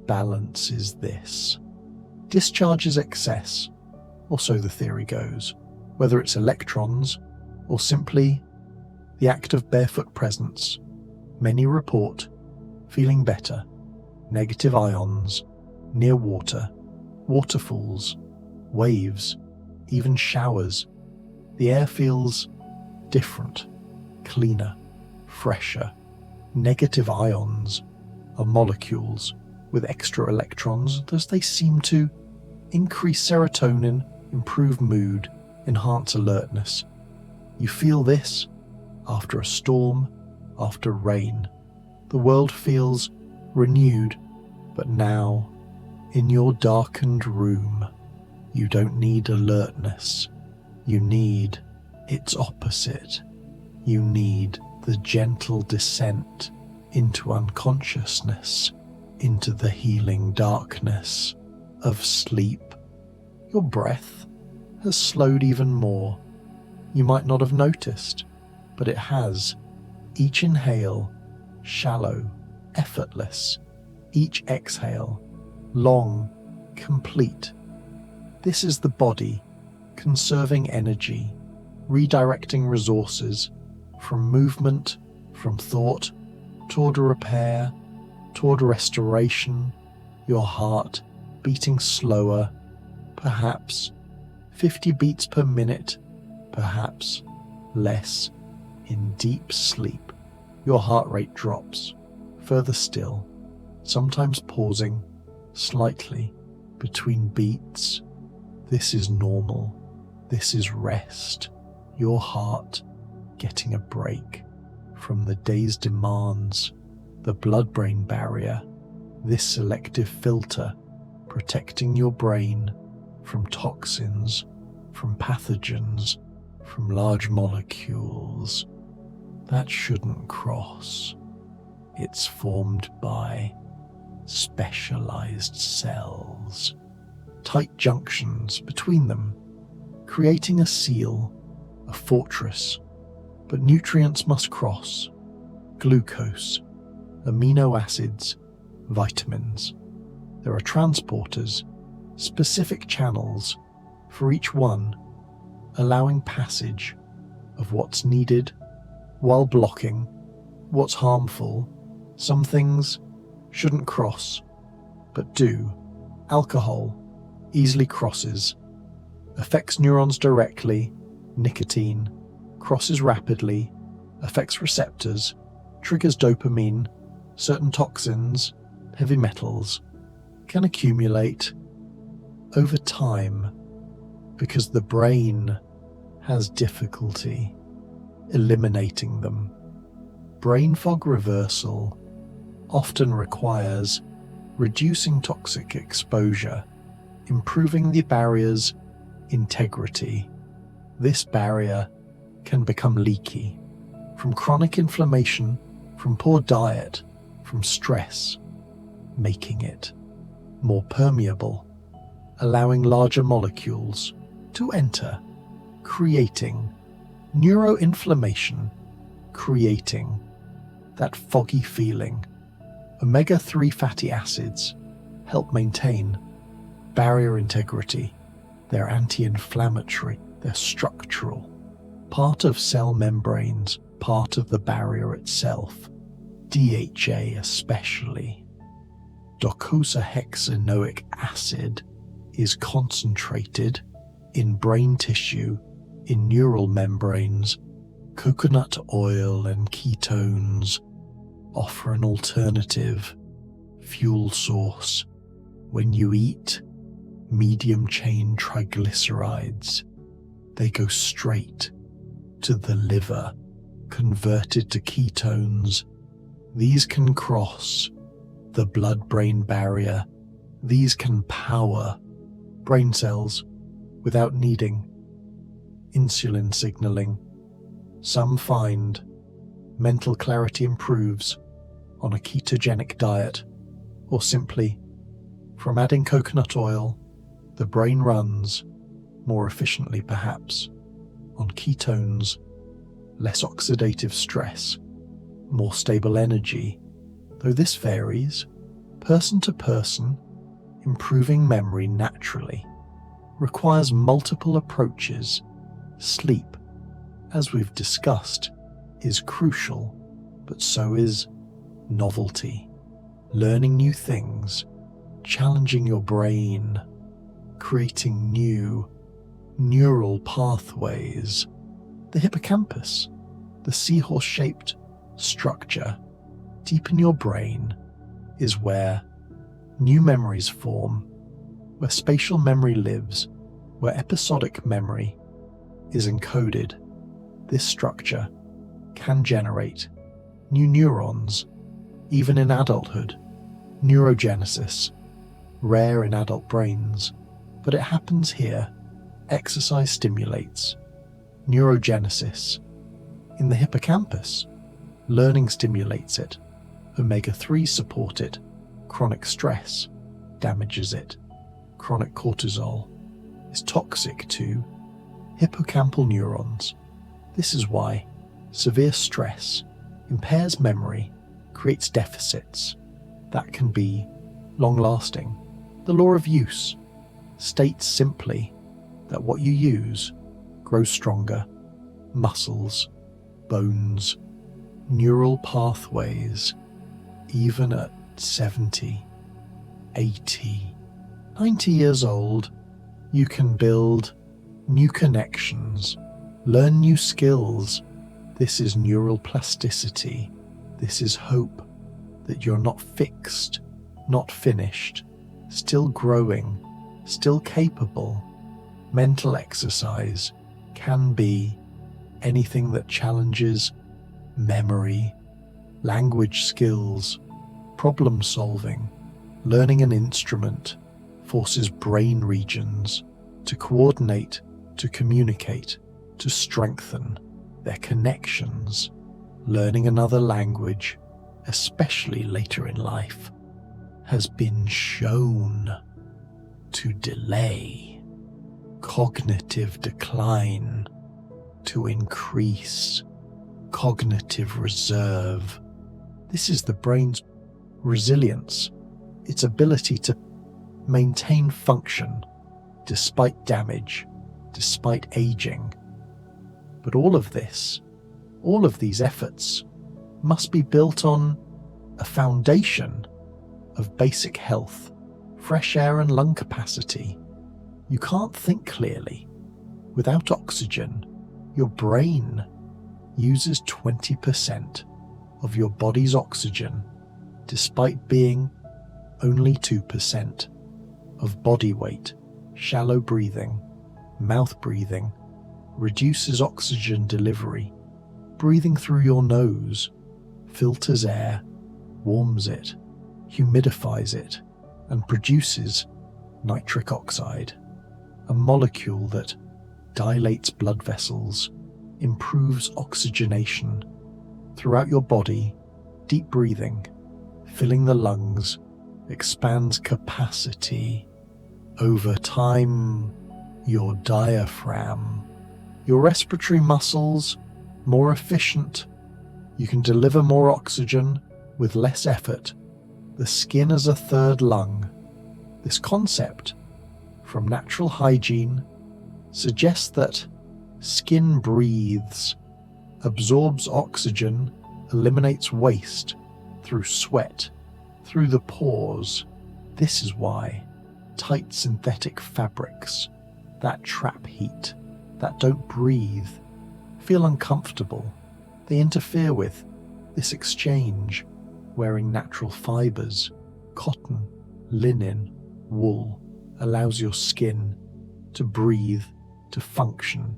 balances this. Discharges excess, or so the theory goes, whether it's electrons or simply the act of barefoot presence. Many report feeling better. Negative ions near water, waterfalls, waves, even showers. The air feels different, cleaner, fresher. Negative ions are molecules with extra electrons, thus they seem to increase serotonin, improve mood, enhance alertness. You feel this after a storm, after rain. The world feels renewed, but now, in your darkened room, you don't need alertness. You need its opposite. You need the gentle descent into unconsciousness, into the healing darkness of sleep. Your breath has slowed even more. You might not have noticed, but it has. Each inhale, shallow, effortless. Each exhale, long, complete. This is the body conserving energy, redirecting resources from movement, from thought, toward repair, toward restoration. Your heart beating slower, perhaps 50 beats per minute, perhaps less. In deep sleep, your heart rate drops, further still, sometimes pausing slightly between beats. This is normal. This is rest. Your heart getting a break from the day's demands, the blood-brain barrier, this selective filter protecting your brain from toxins, from pathogens, from large molecules that shouldn't cross. It's formed by specialized cells, tight junctions between them, creating a seal, a fortress. But nutrients must cross: glucose, amino acids, vitamins. There are transporters, specific channels for each one, allowing passage of what's needed while blocking what's harmful. Some things shouldn't cross, but do. Alcohol easily crosses, affects neurons directly. Nicotine crosses rapidly, affects receptors, triggers dopamine. Certain toxins, heavy metals, can accumulate over time because the brain has difficulty eliminating them. Brain fog reversal often requires reducing toxic exposure, improving the barrier's integrity. This barrier can become leaky from chronic inflammation, from poor diet, from stress, making it more permeable, allowing larger molecules to enter, creating neuroinflammation, creating that foggy feeling. Omega-3 fatty acids help maintain barrier integrity. They're anti-inflammatory, they're structural, part of cell membranes, part of the barrier itself. DHA especially. Docosahexaenoic acid is concentrated in brain tissue, in neural membranes. Coconut oil and ketones offer an alternative fuel source. When you eat medium-chain triglycerides, they go straight to the liver, converted to ketones. These can cross the blood-brain barrier. These can power brain cells without needing insulin signaling. Some find mental clarity improves on a ketogenic diet, or simply from adding coconut oil. The brain runs more efficiently, perhaps, on ketones, less oxidative stress, more stable energy. Though this varies person to person, improving memory naturally requires multiple approaches. Sleep, as we've discussed, is crucial, but so is novelty, learning new things, challenging your brain, creating new neural pathways. The hippocampus, the seahorse-shaped structure deep in your brain, is where new memories form, where spatial memory lives, where episodic memory is encoded. This structure can generate new neurons, even in adulthood. Neurogenesis, rare in adult brains, but it happens here. Exercise stimulates neurogenesis. In the hippocampus, learning stimulates it. Omega-3 support it. Chronic stress damages it. Chronic cortisol is toxic to hippocampal neurons. This is why severe stress impairs memory, creates deficits that can be long-lasting. The law of use states simply that what you use grows stronger. Muscles, bones, neural pathways, even at 70, 80, 90 years old, you can build new connections, learn new skills. This is neural plasticity. This is hope that you're not fixed, not finished, still growing, still capable. Mental exercise can be anything that challenges memory, language skills, problem solving. Learning an instrument forces brain regions to coordinate, to communicate, to strengthen their connections. Learning another language, especially later in life, has been shown to delay cognitive decline, to increase cognitive reserve. This is the brain's resilience, its ability to maintain function despite damage, despite aging. But all of these efforts must be built on a foundation of basic health, fresh air and lung capacity. You can't think clearly without oxygen. Your brain uses 20% of your body's oxygen, despite being only 2% of body weight. Shallow breathing, mouth breathing, reduces oxygen delivery. Breathing through your nose filters air, warms it, humidifies it, and produces nitric oxide, a molecule that dilates blood vessels, improves oxygenation throughout your body. Deep breathing, filling the lungs, expands capacity. Over time, your diaphragm, your respiratory muscles, more efficient. You can deliver more oxygen with less effort. The skin as a third lung. This concept from natural hygiene suggests that skin breathes, absorbs oxygen, eliminates waste through sweat, through the pores. This is why tight synthetic fabrics that trap heat, that don't breathe, feel uncomfortable. They interfere with this exchange. Wearing natural fibers, cotton, linen, wool, allows your skin to breathe, to function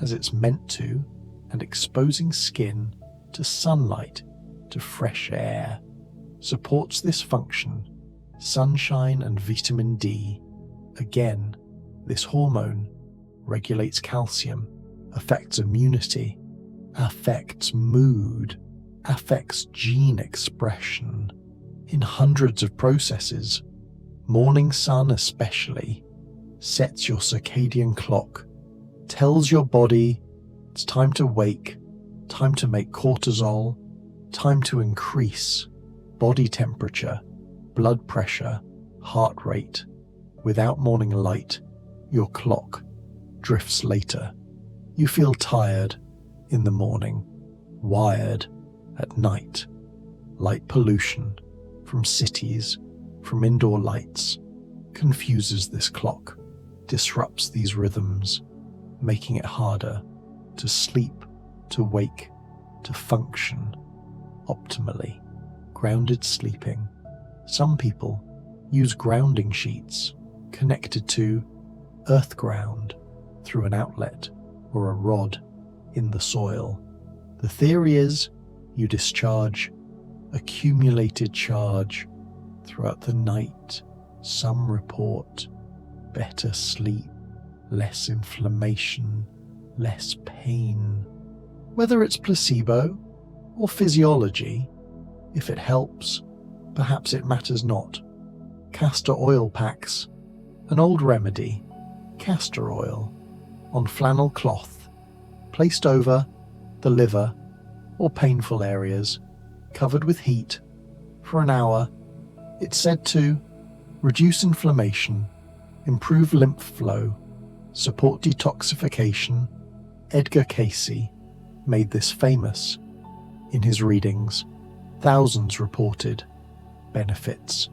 as it's meant to. and exposing skin to sunlight, to fresh air, supports this function. Sunshine and vitamin D. Again, this hormone regulates calcium, affects immunity, affects mood, affects gene expression in hundreds of processes. Morning sun especially sets your circadian clock, tells your body it's time to wake, time to make cortisol, time to increase body temperature, blood pressure, heart rate. Without morning light, your clock drifts later. You feel tired in the morning, wired at night. Light pollution from cities, from indoor lights, confuses this clock, disrupts these rhythms, making it harder to sleep, to wake, to function optimally. Grounded sleeping. Some people use grounding sheets connected to earth ground through an outlet or a rod in the soil. The theory is you discharge accumulated charge throughout the night. Some report better sleep, less inflammation, less pain. Whether it's placebo or physiology, if it helps, perhaps it matters not. Castor oil packs, an old remedy. Castor oil on flannel cloth, placed over the liver or painful areas, covered with heat for an hour. It's said to reduce inflammation, improve lymph flow, support detoxification. Edgar Cayce made this famous in his readings. Thousands reported benefits.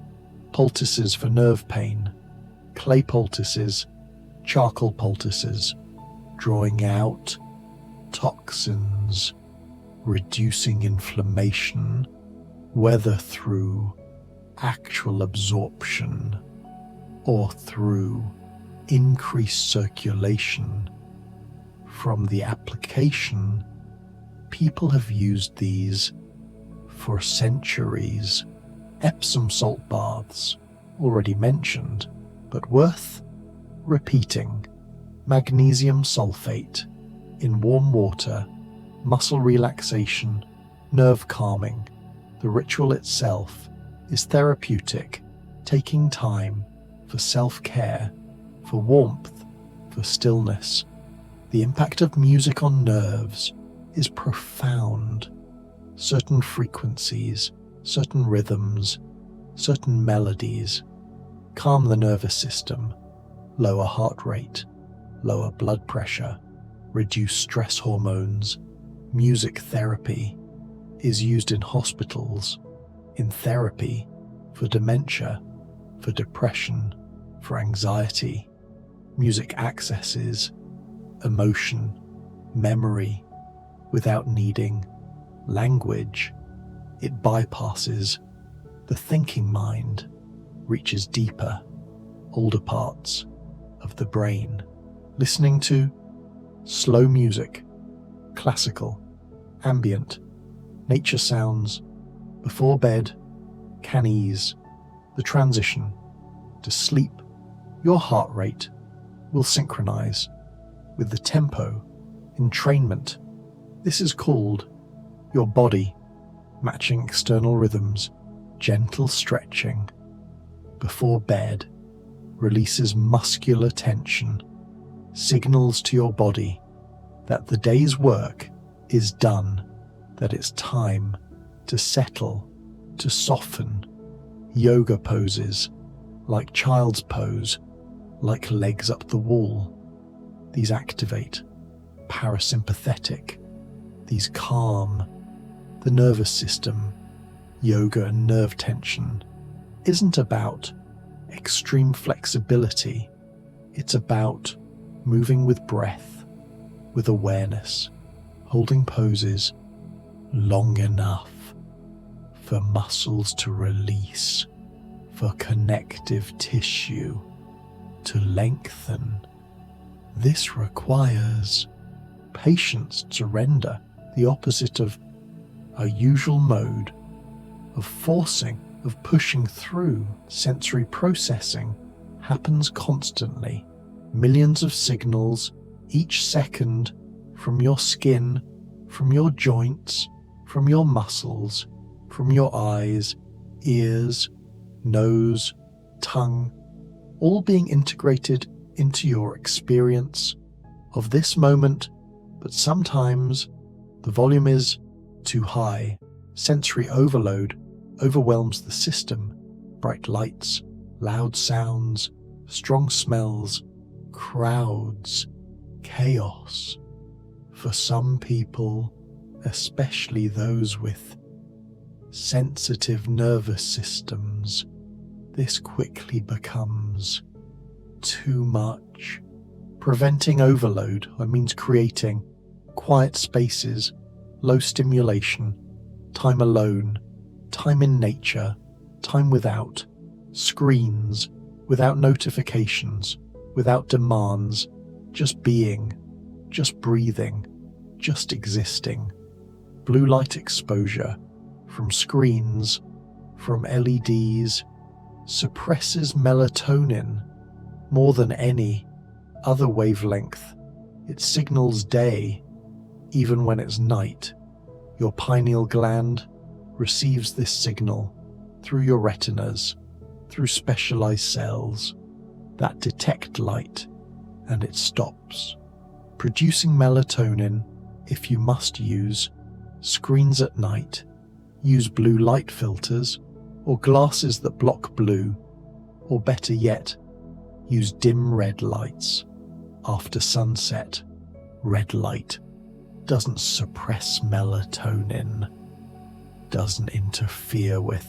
Poultices for nerve pain, clay poultices, charcoal poultices, drawing out toxins, reducing inflammation, whether through actual absorption or through increased circulation from the application. People have used these for centuries. Epsom salt baths, already mentioned, but worth repeating. Magnesium sulfate in warm water, muscle relaxation, nerve calming. The ritual itself is therapeutic, taking time for self-care, for warmth, for stillness. The impact of music on nerves is profound. Certain frequencies, certain rhythms, certain melodies calm the nervous system, lower heart rate, lower blood pressure, reduce stress hormones. Music therapy is used in hospitals, in therapy for dementia, for depression, for anxiety. Music accesses emotion, memory, without needing language. It bypasses the thinking mind, reaches deeper, older parts of the brain. Listening to slow music, classical, ambient, nature sounds before bed can ease the transition to sleep. Your heart rate will synchronize with the tempo entrainment. This is called your body matching external rhythms. Gentle stretching before bed releases muscular tension, signals to your body that the day's work is done, that it's time to settle, to soften. Yoga poses, like child's pose, like legs up the wall. These activate parasympathetic, these calm the nervous system. Yoga and nerve tension isn't about extreme flexibility. It's about moving with breath, with awareness, holding poses long enough for muscles to release, for connective tissue to lengthen. This requires patience, surrender, the opposite of our usual mode of forcing, of pushing through. Sensory processing happens constantly. Millions of signals each second from your skin, from your joints, from your muscles, from your eyes, ears, nose, tongue, all being integrated into your experience of this moment, but sometimes the volume is too high. Sensory overload overwhelms the system. Bright lights, loud sounds, strong smells, crowds, chaos. For some people, especially those with sensitive nervous systems, this quickly becomes too much. Preventing overload means creating quiet spaces, low stimulation, time alone, time in nature, time without screens, without notifications, without demands, just being, just breathing, just existing. Blue light exposure from screens, from LEDs, suppresses melatonin more than any other wavelength. It signals day, even when it's night. Your pineal gland receives this signal through your retinas, through specialized cells that detect light, and it stops producing melatonin. If you must use screens at night, use blue light filters or glasses that block blue, or better yet, use dim red lights. After sunset, red light doesn't suppress melatonin, doesn't interfere with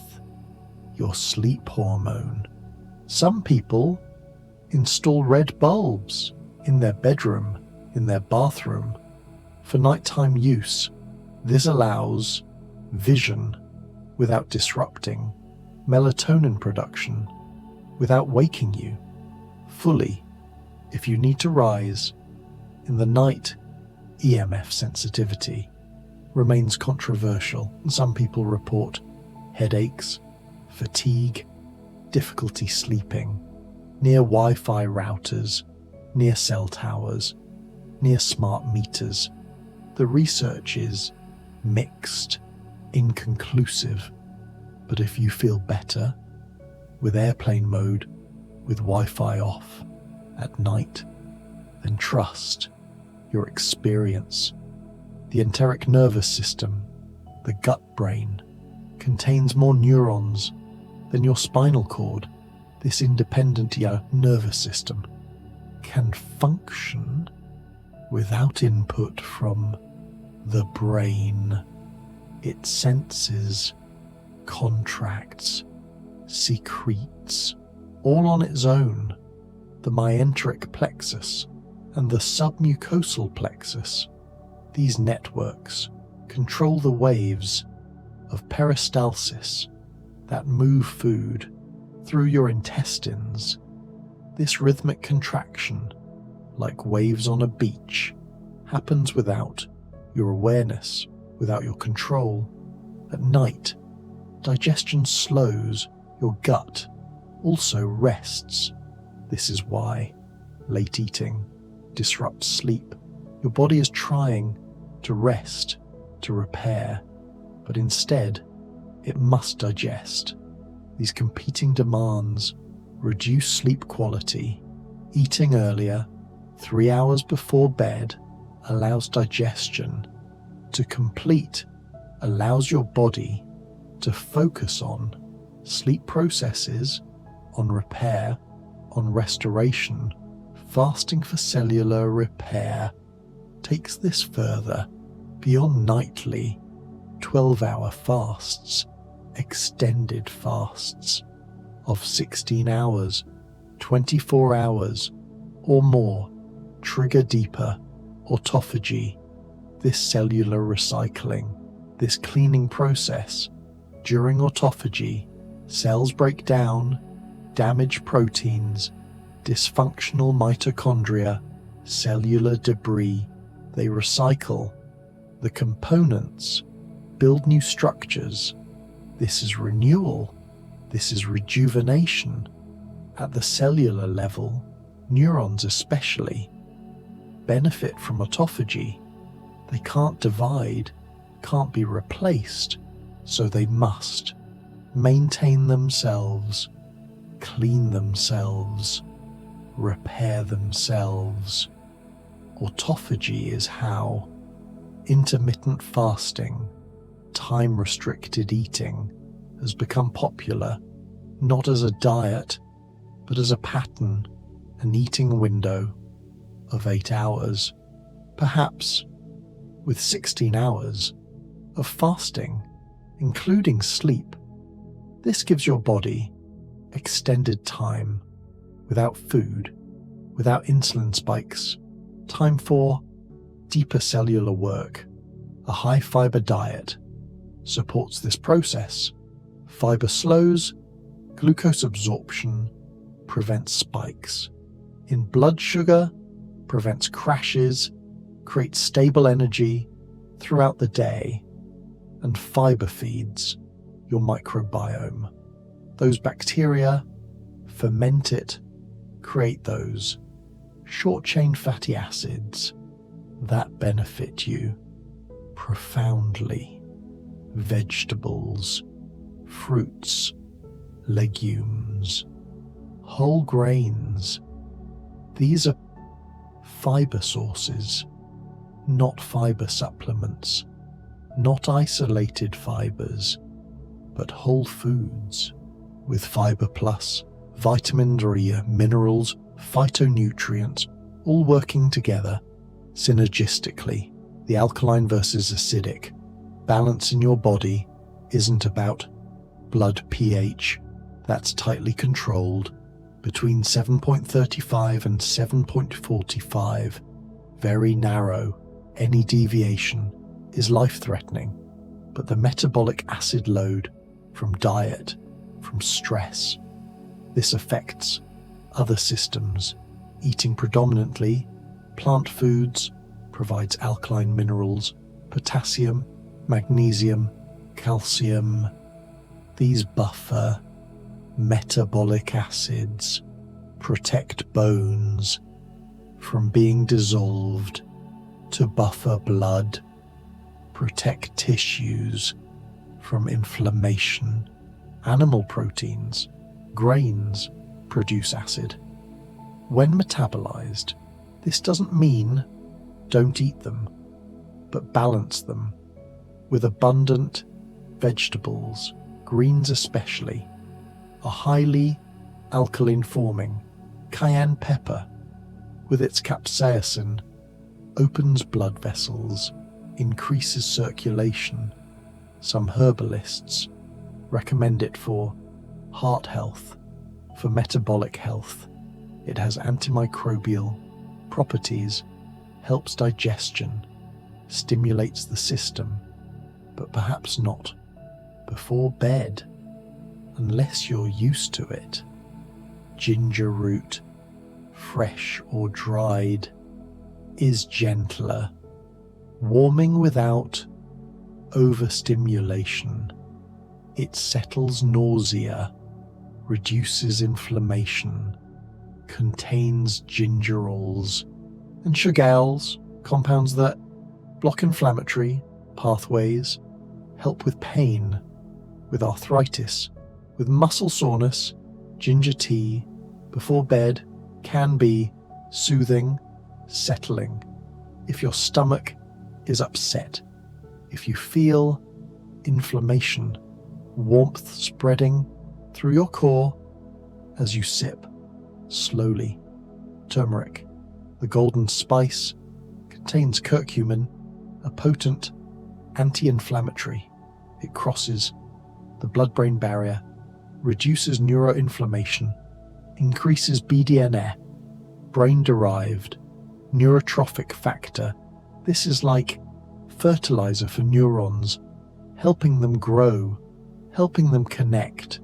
your sleep hormone. Some people install red bulbs in their bedroom, in their bathroom, for nighttime use. This allows vision without disrupting melatonin production, without waking you fully. If you need to rise in the night, EMF sensitivity remains controversial. Some people report headaches, fatigue, difficulty sleeping near Wi-Fi routers, near cell towers, near smart meters. The research is mixed, inconclusive, but if you feel better with airplane mode, with Wi-Fi off at night, then trust your experience. The enteric nervous system, the gut brain, contains more neurons than your spinal cord. This independent nervous system can function without input from the brain. It senses, contracts, secretes, all on its own. The myenteric plexus and the submucosal plexus, these networks control the waves of peristalsis that move food through your intestines. This rhythmic contraction, like waves on a beach, happens without your awareness, without your control. At night, digestion slows, your gut also rests. This is why late eating disrupts sleep. Your body is trying to rest, to repair, but instead it must digest. These competing demands reduce sleep quality. Eating earlier, 3 hours before bed, allows digestion to complete, allows your body to focus on sleep processes, on repair, on restoration. Fasting for cellular repair takes this further beyond nightly 12-hour fasts, extended fasts of 16 hours, 24 hours or more trigger deeper autophagy, this cellular recycling, this cleaning process. During autophagy, cells break down, damage proteins, dysfunctional mitochondria, cellular debris, They recycle the components, build new structures. This is renewal. This is rejuvenation. At the cellular level, neurons especially benefit from autophagy. They can't divide, can't be replaced, so they must maintain themselves, clean themselves, repair themselves. Autophagy is how intermittent fasting, time-restricted eating has become popular, not as a diet, but as a pattern, an eating window of 8 hours, perhaps with 16 hours of fasting, including sleep. This gives your body extended time without food, without insulin spikes, time for deeper cellular work. A high-fiber diet supports this process. Fiber slows glucose absorption, prevents spikes in blood sugar, prevents crashes, creates stable energy throughout the day, and fiber feeds your microbiome. Those bacteria ferment it, create those short-chain fatty acids that benefit you profoundly. Vegetables, fruits, legumes, whole grains. These are fiber sources, not fiber supplements, not isolated fibers, but whole foods with fiber plus, vitamins or minerals, phytonutrients, all working together synergistically. The alkaline versus acidic balance in your body isn't about blood pH. That's tightly controlled between 7.35 and 7.45, very narrow. Any deviation is life-threatening. But the metabolic acid load from diet, from stress, this affects other systems. Eating predominantly plant foods provides alkaline minerals, potassium, magnesium, calcium. These buffer metabolic acids, protect bones from being dissolved, to buffer blood, protect tissues from inflammation. Animal proteins, grains, produce acid. When metabolized, this doesn't mean don't eat them, but balance them with abundant vegetables, greens especially. A highly alkaline forming cayenne pepper with its capsaicin opens blood vessels, increases circulation. Some herbalists recommend it for heart health, for metabolic health. It has antimicrobial properties, helps digestion, stimulates the system, but perhaps not before bed, unless you're used to it. Ginger root, fresh or dried, is gentler, warming without overstimulation. It settles nausea, reduces inflammation, contains gingerols and sugars, compounds that block inflammatory pathways, help with pain, with arthritis, with muscle soreness. Ginger tea before bed can be soothing, settling. If your stomach is upset, if you feel inflammation, warmth spreading through your core as you sip slowly. Turmeric, the golden spice, contains curcumin, a potent anti-inflammatory. It crosses the blood-brain barrier, reduces neuroinflammation, increases BDNF, brain-derived neurotrophic factor. This is like fertilizer for neurons, helping them grow, helping them connect,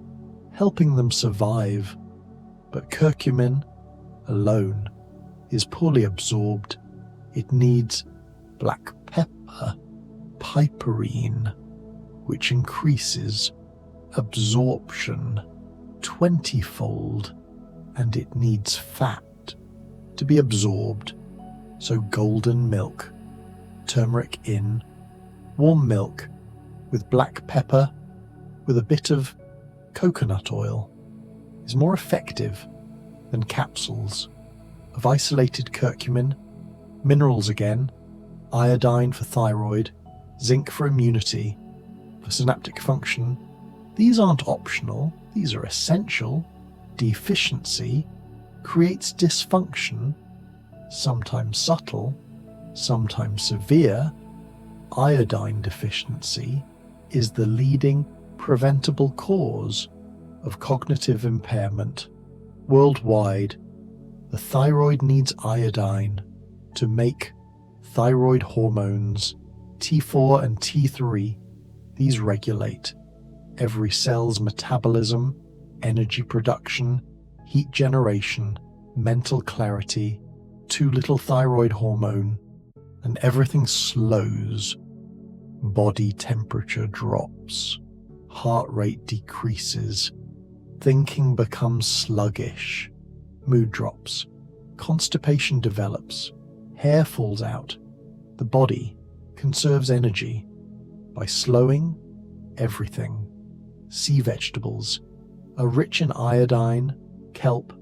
helping them survive. But curcumin alone is poorly absorbed. It needs black pepper, piperine, which increases absorption 20-fold, and it needs fat to be absorbed, so golden milk, turmeric in, warm milk with black pepper with a bit of coconut oil is more effective than capsules of isolated curcumin, minerals again, iodine for thyroid, zinc for immunity, for synaptic function. These aren't optional, these are essential. Deficiency creates dysfunction, sometimes subtle, sometimes severe. Iodine deficiency is the leading preventable cause of cognitive impairment. Worldwide, the thyroid needs iodine to make thyroid hormones T4 and T3. These regulate every cell's metabolism, energy production, heat generation, mental clarity. Too little thyroid hormone and everything slows. Body temperature drops, heart rate decreases, thinking becomes sluggish, mood drops, constipation develops, hair falls out. The body conserves energy by slowing everything. Sea vegetables are rich in iodine, kelp,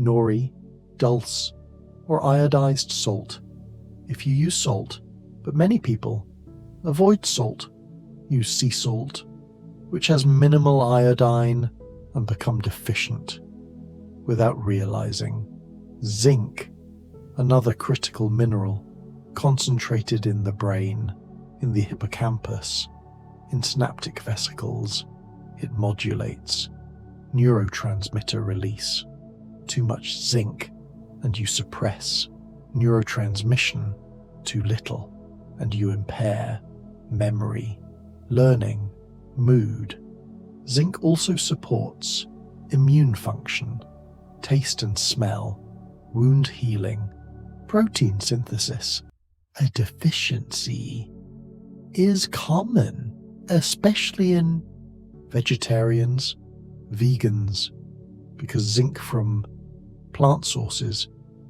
nori, dulse, or iodized salt. If you use salt, but many people avoid salt, use sea salt, which has minimal iodine, and become deficient without realizing. Zinc, another critical mineral, concentrated in the brain, in the hippocampus, in synaptic vesicles. It modulates neurotransmitter release. Too much zinc and you suppress neurotransmission. Too little and you impair memory, learning, mood. Zinc also supports immune function, taste and smell, wound healing, protein synthesis. A deficiency is common, especially in vegetarians, vegans, because zinc from plant sources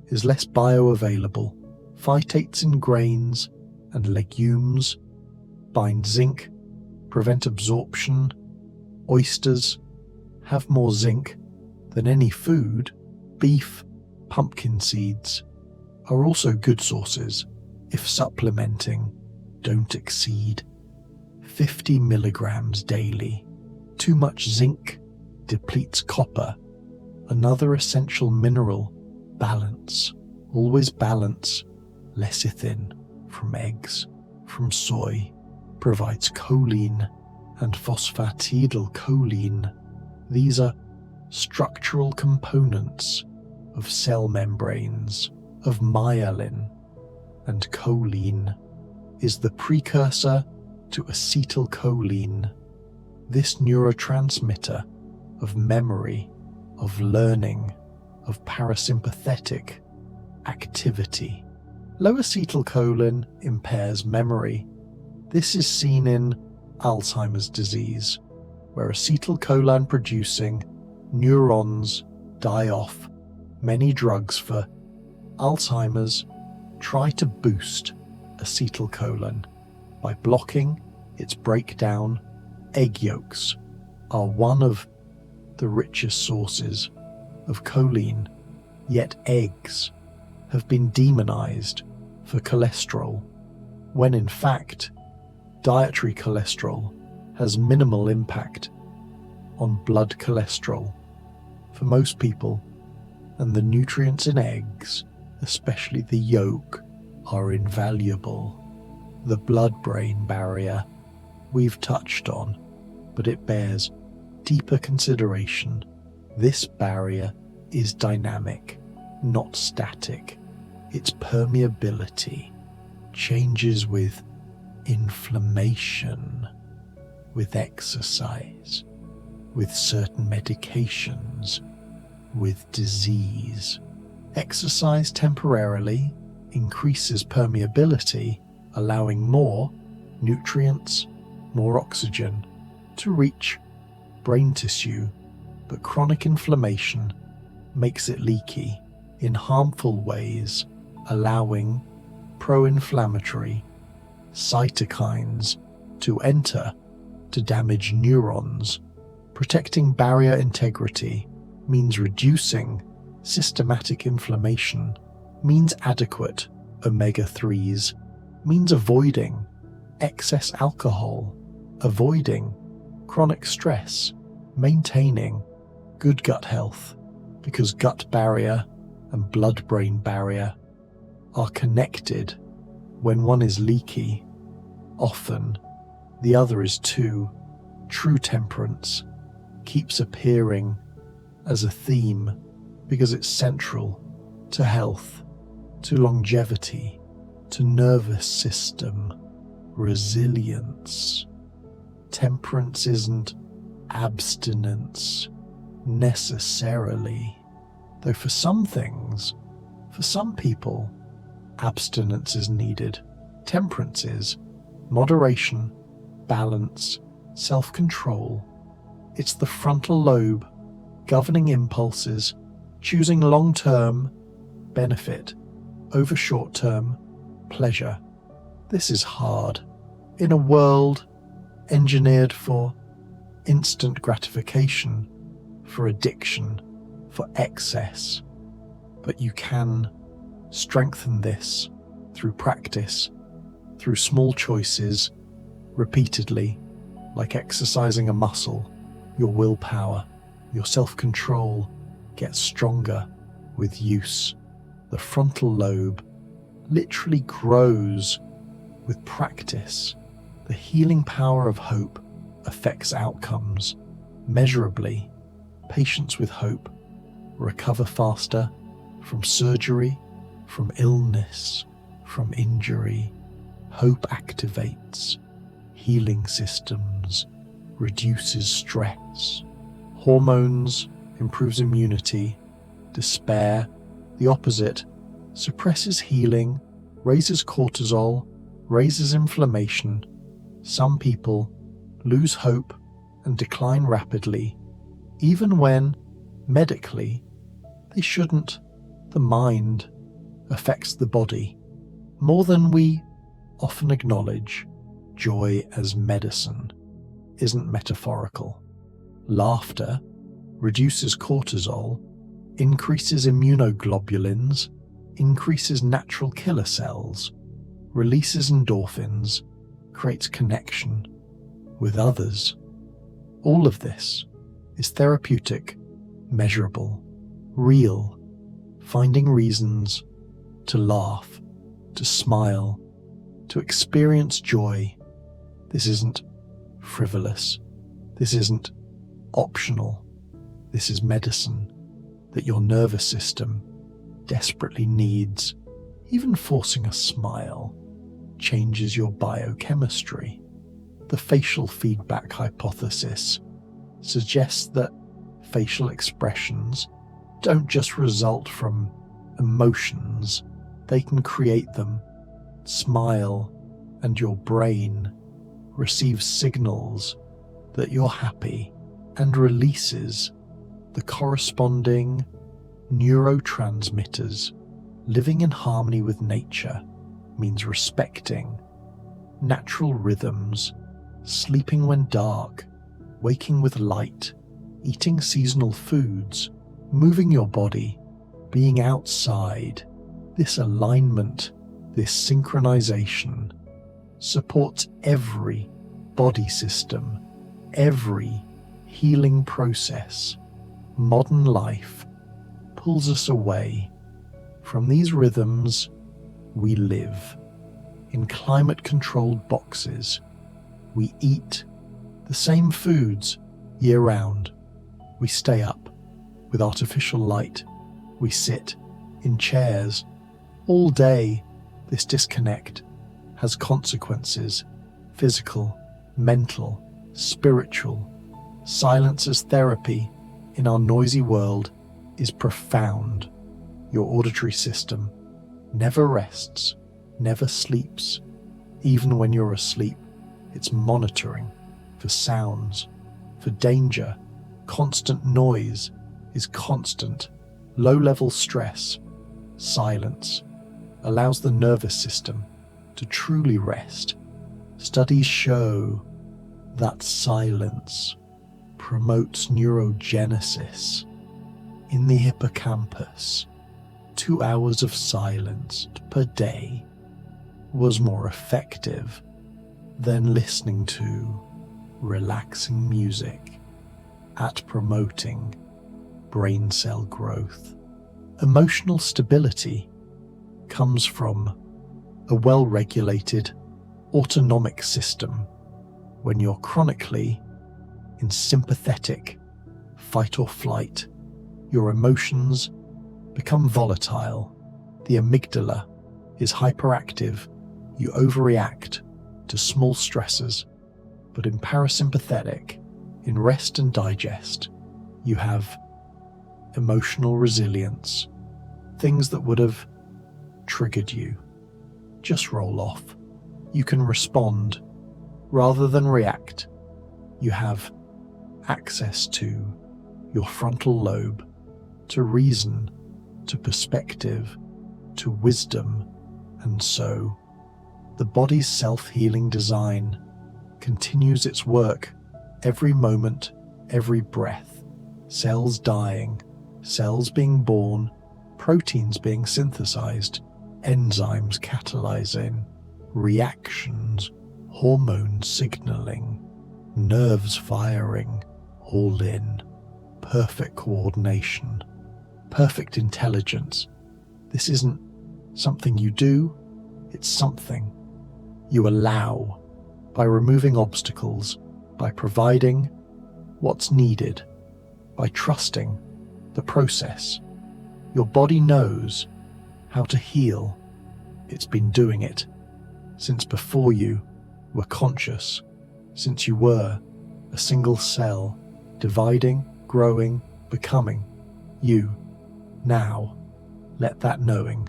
is less bioavailable. Phytates in grains and legumes bind zinc, prevent absorption. Oysters have more zinc than any food. Beef, pumpkin seeds are also good sources if supplementing. Don't exceed 50 milligrams daily. Too much zinc depletes copper, another essential mineral. Balance, always balance. Lecithin from eggs, from soy, provides choline and phosphatidylcholine. These are structural components of cell membranes, of myelin, and choline is the precursor to acetylcholine. This neurotransmitter of memory, of learning, of parasympathetic activity. Low acetylcholine impairs memory. This is seen in Alzheimer's disease, where acetylcholine producing neurons die off. Many drugs for Alzheimer's try to boost acetylcholine by blocking its breakdown. Egg yolks are one of the richest sources of choline, yet eggs have been demonized for cholesterol, when in fact dietary cholesterol has minimal impact on blood cholesterol for most people, and the nutrients in eggs, especially the yolk, are invaluable. The blood-brain barrier we've touched on, but it bears deeper consideration. This barrier is dynamic, not static. Its permeability changes with inflammation, with exercise, with certain medications, with disease. Exercise temporarily increases permeability allowing more nutrients, more oxygen to reach brain tissue, but chronic inflammation makes it leaky in harmful ways, allowing pro-inflammatory cytokines to enter to damage neurons. Protecting barrier integrity means reducing systematic inflammation, means adequate omega-3s, means avoiding excess alcohol, avoiding chronic stress, maintaining good gut health, because gut barrier and blood-brain barrier are connected. When one is leaky, often the other is too. True temperance keeps appearing as a theme because it's central to health, to longevity, to nervous system resilience. Temperance isn't abstinence necessarily, though for some things, for some people, abstinence is needed. Temperance is moderation, balance, self-control. It's the frontal lobe governing impulses, choosing long-term benefit over short-term pleasure. This is hard in a world engineered for instant gratification, for addiction, for excess. But you can strengthen this through practice, through small choices, repeatedly, like exercising a muscle. Your willpower, your self-control gets stronger with use. The frontal lobe literally grows with practice. The healing power of hope affects outcomes measurably. Patients with hope recover faster from surgery, from illness, from injury. Hope activates healing systems, reduces stress. Hormones improves immunity. Despair, the opposite, suppresses healing, raises cortisol, raises inflammation. Some people lose hope and decline rapidly, even when, medically, they shouldn't. The mind affects the body more than we often acknowledge. Joy as medicine isn't metaphorical. Laughter reduces cortisol, increases immunoglobulins, increases natural killer cells, releases endorphins, creates connection with others. All of this is therapeutic, measurable, real, finding reasons to laugh, to smile, to experience joy. This isn't frivolous. This isn't optional. This is medicine that your nervous system desperately needs. Even forcing a smile changes your biochemistry. The facial feedback hypothesis suggests that facial expressions don't just result from emotions, they can create them. Smile, and your brain receives signals that you're happy and releases the corresponding neurotransmitters. Living in harmony with nature means respecting natural rhythms, sleeping when dark, waking with light, eating seasonal foods, moving your body, being outside. This alignment, this synchronization supports every body system, every healing process. Modern life pulls us away from these rhythms. We live in climate-controlled boxes. We eat the same foods year-round. We stay up with artificial light. We sit in chairs all day. This disconnect has consequences: physical, mental, spiritual. Silence as therapy in our noisy world is profound. Your auditory system never rests, never sleeps. Even when you're asleep, it's monitoring for sounds, for danger. Constant noise is constant. Low-level stress, silence, allows the nervous system to truly rest. Studies show that silence promotes neurogenesis in the hippocampus. 2 hours of silence per day was more effective than listening to relaxing music at promoting brain cell growth. Emotional stability comes from a well-regulated autonomic system. When you're chronically in sympathetic fight or flight, your emotions become volatile. The amygdala is hyperactive. You overreact to small stresses. But in parasympathetic, in rest and digest, you have emotional resilience. Things that would have triggered you just roll off. You can respond rather than react. You have access to your frontal lobe, to reason, to perspective, to wisdom, and so the body's self-healing design continues its work every moment, every breath. Cells dying, cells being born, proteins being synthesized, enzymes catalyzing, reactions, hormones signaling, nerves firing, all in perfect coordination, perfect intelligence. This isn't something you do, it's something you allow by removing obstacles, by providing what's needed, by trusting the process. Your body knows how to heal. It's been doing it since before you were conscious, since you were a single cell, dividing, growing, becoming. You now let that knowing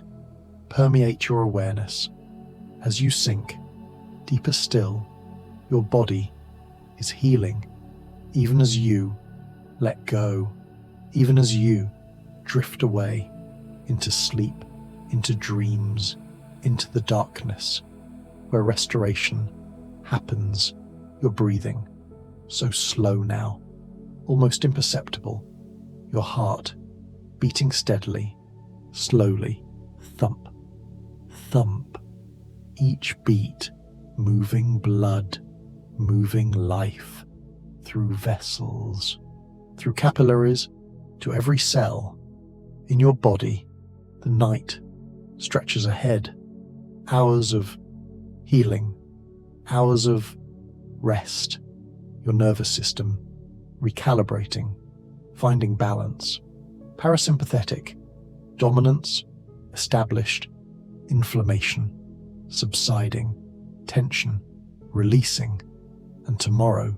permeate your awareness. As you sink deeper still, your body is healing, even as you let go, even as you drift away into sleep, into dreams, into the darkness, where restoration happens. You're breathing so slow now, almost imperceptible. Your heart beating steadily, slowly, thump, thump, each beat moving blood, moving life through vessels, through capillaries, to every cell in your body. The night stretches ahead, hours of healing, hours of rest, your nervous system recalibrating, finding balance. Parasympathetic, dominance, established, inflammation, subsiding, tension, releasing, and tomorrow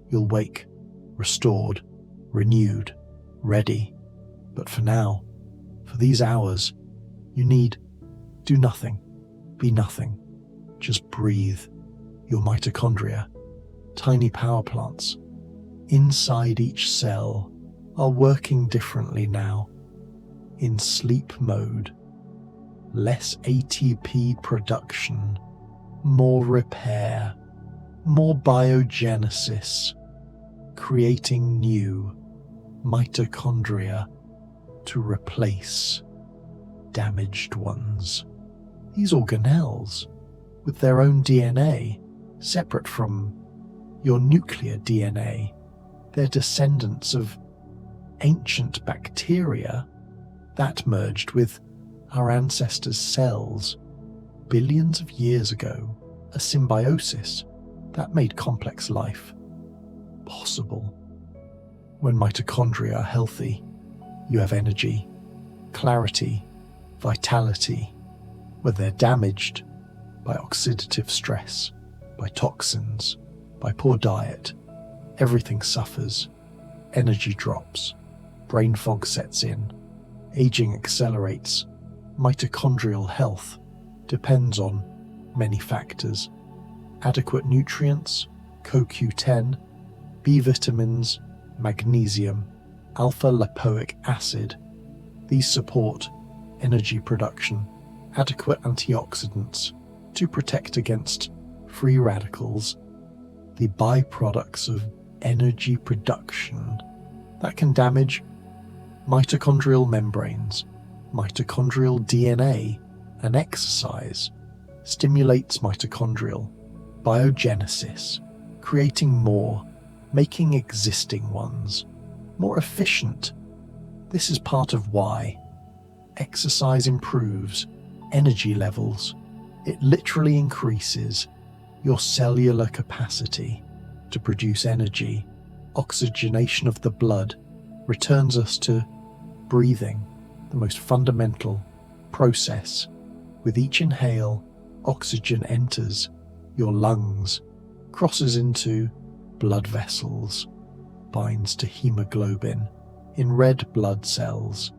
you'll wake, restored, renewed, ready. But for now, for these hours, you need do nothing, be nothing, just breathe. Your mitochondria, tiny power plants, inside each cell, are working differently now, in sleep mode. Less ATP production, more repair, more biogenesis, creating new mitochondria to replace damaged ones. These organelles, with their own DNA, separate from your nuclear DNA, they're descendants of ancient bacteria that merged with our ancestors' cells billions of years ago, a symbiosis that made complex life possible. When mitochondria are healthy, you have energy, clarity, vitality. When they're damaged by oxidative stress, by toxins, by poor diet, everything suffers. Energy drops, brain fog sets in, aging accelerates. Mitochondrial health depends on many factors. adequate nutrients, CoQ10, B vitamins, magnesium, alpha-lipoic acid. These support energy production, adequate antioxidants to protect against free radicals, the byproducts of energy production that can damage mitochondrial membranes, mitochondrial DNA, and exercise stimulates mitochondrial biogenesis, creating more, making existing ones more efficient. This is part of why exercise improves energy levels. It literally increases your cellular capacity to produce energy. Oxygenation of the blood returns us to breathing, the most fundamental process. With each inhale, oxygen enters your lungs, crosses into blood vessels, binds to hemoglobin in red blood cells.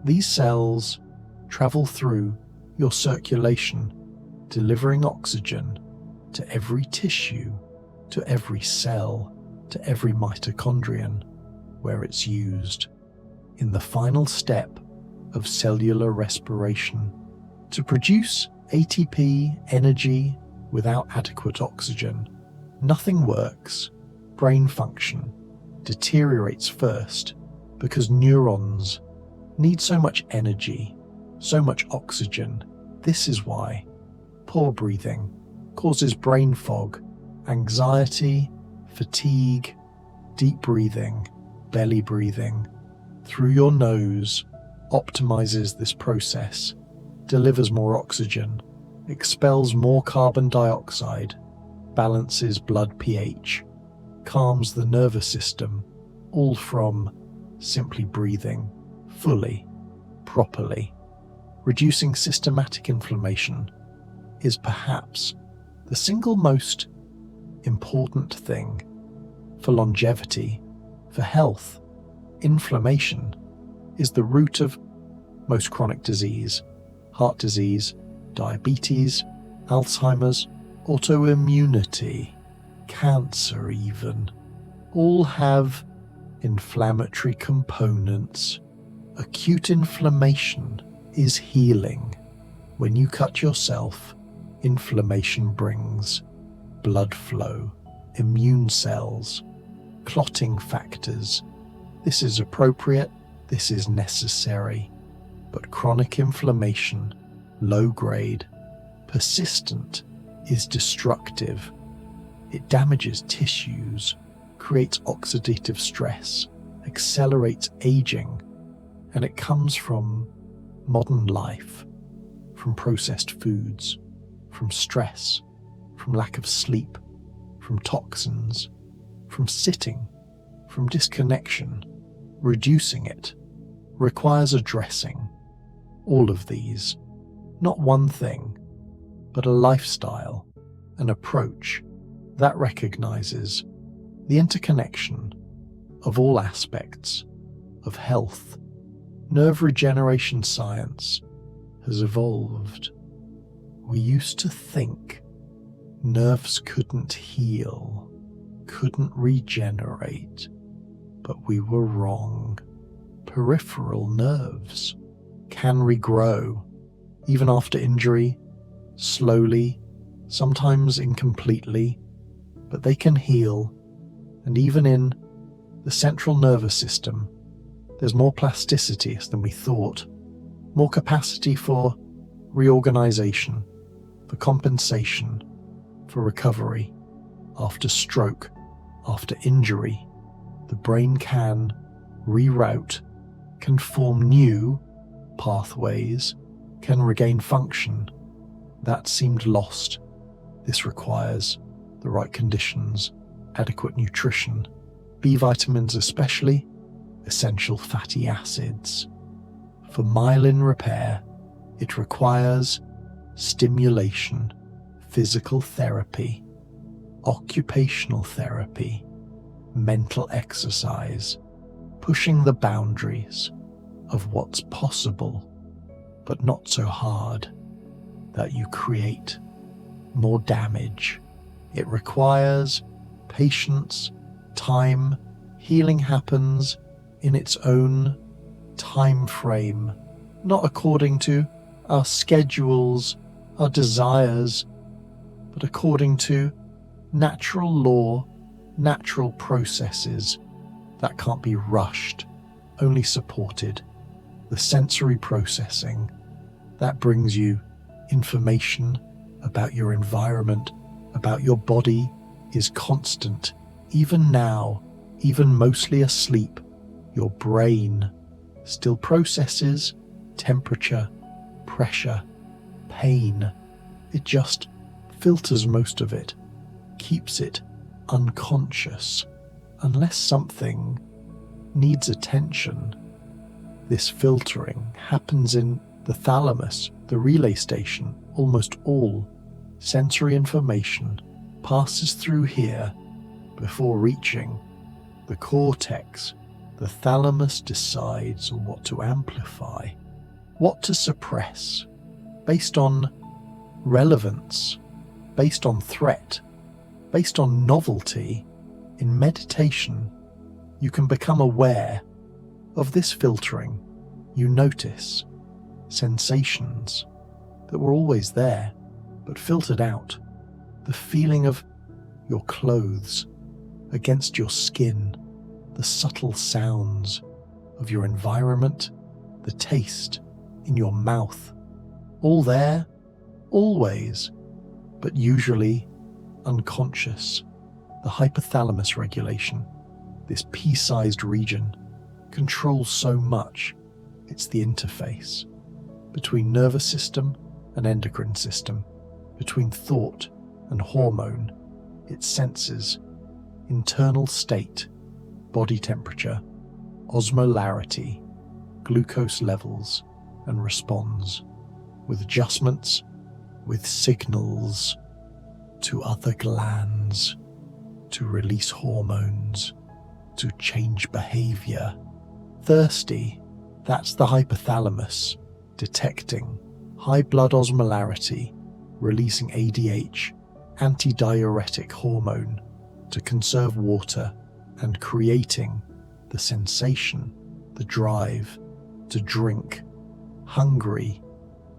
These cells travel through your circulation, delivering oxygen to every tissue, to every cell, to every mitochondrion where it's used. In the final step of cellular respiration, to produce ATP energy without adequate oxygen, nothing works. Brain function deteriorates first because neurons need so much energy, so much oxygen. This is why poor breathing causes brain fog, anxiety, fatigue. Deep breathing, belly breathing through your nose optimizes this process, delivers more oxygen, expels more carbon dioxide, balances blood pH, calms the nervous system, all from simply breathing fully, properly. Reducing systematic inflammation is perhaps the single most important thing for longevity, for health. Inflammation is the root of most chronic disease, heart disease, diabetes, Alzheimer's, autoimmunity, cancer even. All have inflammatory components. Acute inflammation is healing. When you cut yourself, inflammation brings blood flow, immune cells, clotting factors. This is appropriate, this is necessary. But chronic inflammation, low grade, persistent, is destructive. It damages tissues, creates oxidative stress, accelerates aging, and it comes from modern life, from processed foods, from stress, from lack of sleep, from toxins, from sitting, from disconnection. Reducing it requires addressing all of these, not one thing, but a lifestyle, an approach that recognizes the interconnection of all aspects of health. Nerve regeneration science has evolved. We used to think nerves couldn't heal, couldn't regenerate, but we were wrong. Peripheral nerves can regrow, even after injury, slowly, sometimes incompletely, but they can heal. And even in the central nervous system, there's more plasticity than we thought, more capacity for reorganization, for compensation, for recovery. After stroke, after injury, the brain can reroute, can form new pathways, can regain function that seemed lost. This requires the right conditions, adequate nutrition, B vitamins especially, essential fatty acids. For myelin repair, it requires stimulation, physical therapy, occupational therapy, mental exercise, pushing the boundaries of what's possible, but not so hard that you create more damage It requires patience, time. Healing happens in its own time frame, not according to our schedules, our desires, but according to natural law, natural processes that can't be rushed, only supported. The sensory processing that brings you information about your environment, about your body, is constant. Even now, even mostly asleep, your brain still processes temperature, pressure, pain. It just filters most of it, keeps it unconscious. Unless something needs attention, this filtering happens in the thalamus, the relay station. Almost all sensory information passes through here before reaching the cortex. The thalamus decides on what to amplify, what to suppress, based on relevance, based on threat, based on novelty. In meditation, you can become aware of this filtering. You notice sensations that were always there, but filtered out. The feeling of your clothes against your skin, the subtle sounds of your environment, the taste in your mouth, all there, always, but usually unconscious. The hypothalamus regulation, this pea-sized region, controls so much. It's the interface between nervous system and endocrine system, between thought and hormone. It senses internal state, body temperature, osmolarity, glucose levels, and responds with adjustments, with signals to other glands, to release hormones, to change behavior. Thirsty, that's the hypothalamus detecting high blood osmolarity, releasing ADH, antidiuretic hormone, to conserve water and creating the sensation, the drive to drink. Hungry,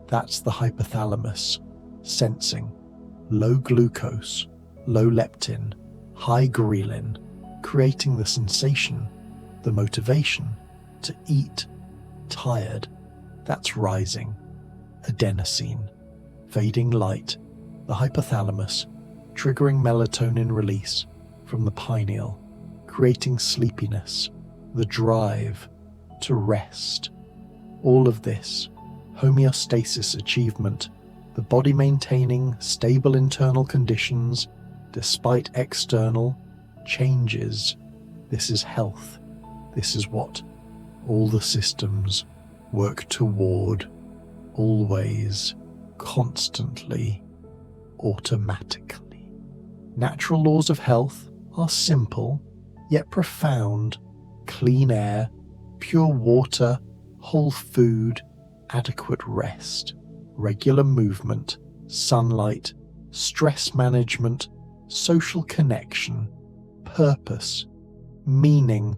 that's the hypothalamus sensing low glucose, low leptin, high ghrelin, creating the sensation, the motivation to eat. Tired, that's rising. Adenosine, fading light, the hypothalamus triggering melatonin release from the pineal, creating sleepiness, the drive to rest. All of this, homeostasis achievement, the body maintaining stable internal conditions despite external changes. This is health. This is what all the systems work toward, always, constantly, automatically. Natural laws of health are simple, yet profound. Clean air, pure water, whole food, adequate rest, regular movement, sunlight, stress management, social connection, purpose, meaning.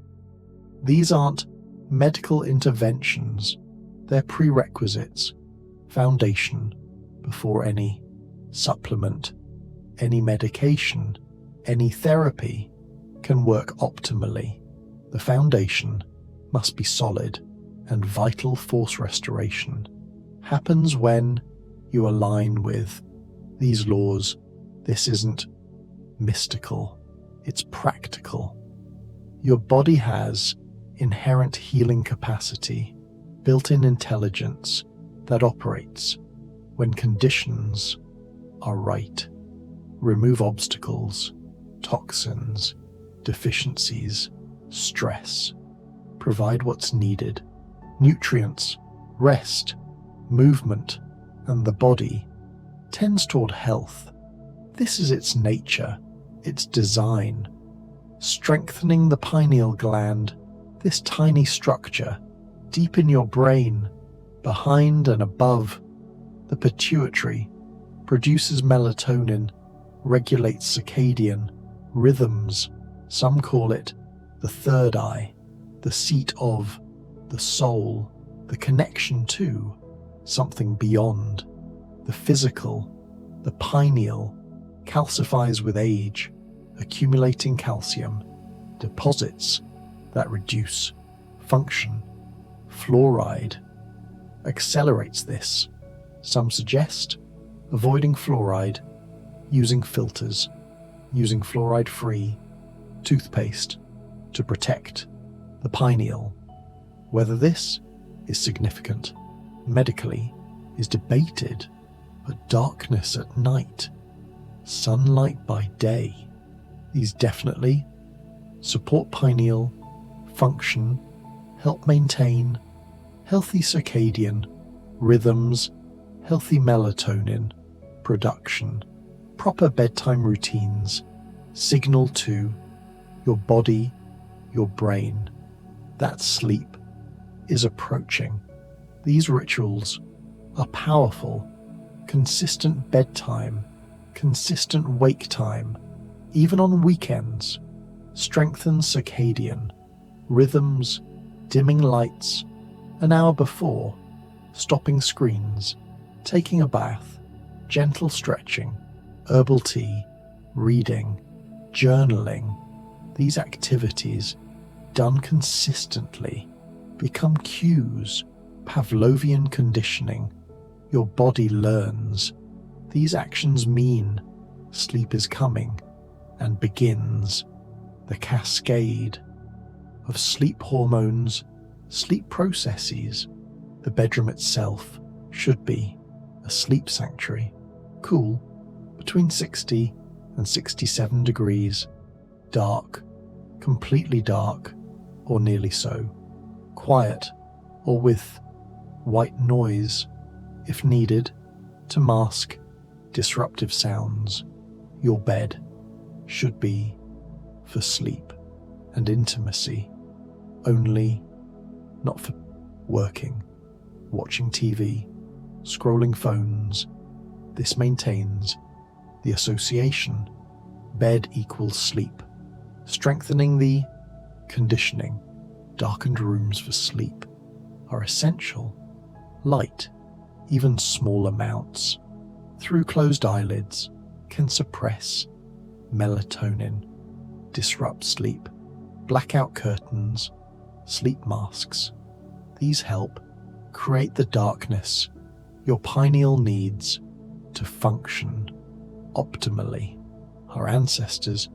These aren't medical interventions, they're prerequisites, foundation before any supplement, any medication, any therapy can work optimally. The foundation must be solid, and vital force restoration happens when you align with these laws. This isn't mystical, it's practical. Your body has inherent healing capacity, built-in intelligence that operates when conditions are right. Remove obstacles, toxins, deficiencies, stress. Provide what's needed. Nutrients, rest, movement, and the body tends toward health. This is its nature, its design. Strengthening the pineal gland, this tiny structure deep in your brain, behind and above the pituitary, produces melatonin, regulates circadian rhythms. Some call it the third eye, the seat of the soul, the connection to something beyond. The physical, the pineal, calcifies with age, accumulating calcium, deposits that reduce function. Fluoride accelerates this. Some suggest avoiding fluoride, using filters, using fluoride-free toothpaste to protect the pineal. Whether this is significant medically is debated, but darkness at night, sunlight by day, these definitely support pineal function, help maintain healthy circadian rhythms, healthy melatonin production, proper bedtime routines, signal to your body, your brain, that sleep is approaching. These rituals are powerful. Consistent bedtime, consistent wake time, even on weekends, strengthens circadian rhythms, dimming lights an hour before, stopping screens, taking a bath, gentle stretching, herbal tea, reading, journaling. These activities, done consistently, become cues, Pavlovian conditioning. Your body learns. These actions mean sleep is coming, and begins the cascade of sleep hormones, sleep processes. The bedroom itself should be a sleep sanctuary. Cool, between 60 and 67 degrees. Dark, completely dark, or nearly so. Quiet, or with white noise, if needed, to mask disruptive sounds. Your bed should be for sleep and intimacy only, not for working, watching TV, scrolling phones. This maintains the association. Bed equals sleep, strengthening the conditioning. Darkened rooms for sleep are essential. Light, even small amounts, through closed eyelids, can suppress melatonin, disrupt sleep. Blackout curtains, sleep masks, these help create the darkness your pineal needs to function optimally. Our ancestors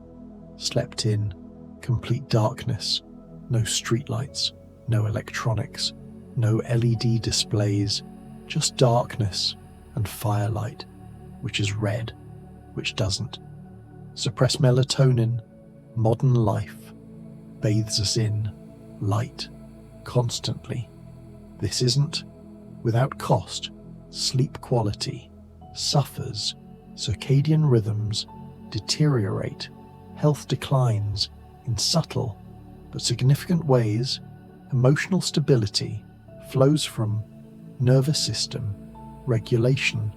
slept in complete darkness, no streetlights, no electronics, no LED displays, just darkness and firelight, which is red, which doesn't. Suppress melatonin. Modern life bathes us in light constantly. This isn't without cost. Sleep quality suffers, circadian rhythms deteriorate, health declines in subtle but significant ways. Emotional stability flows from nervous system regulation.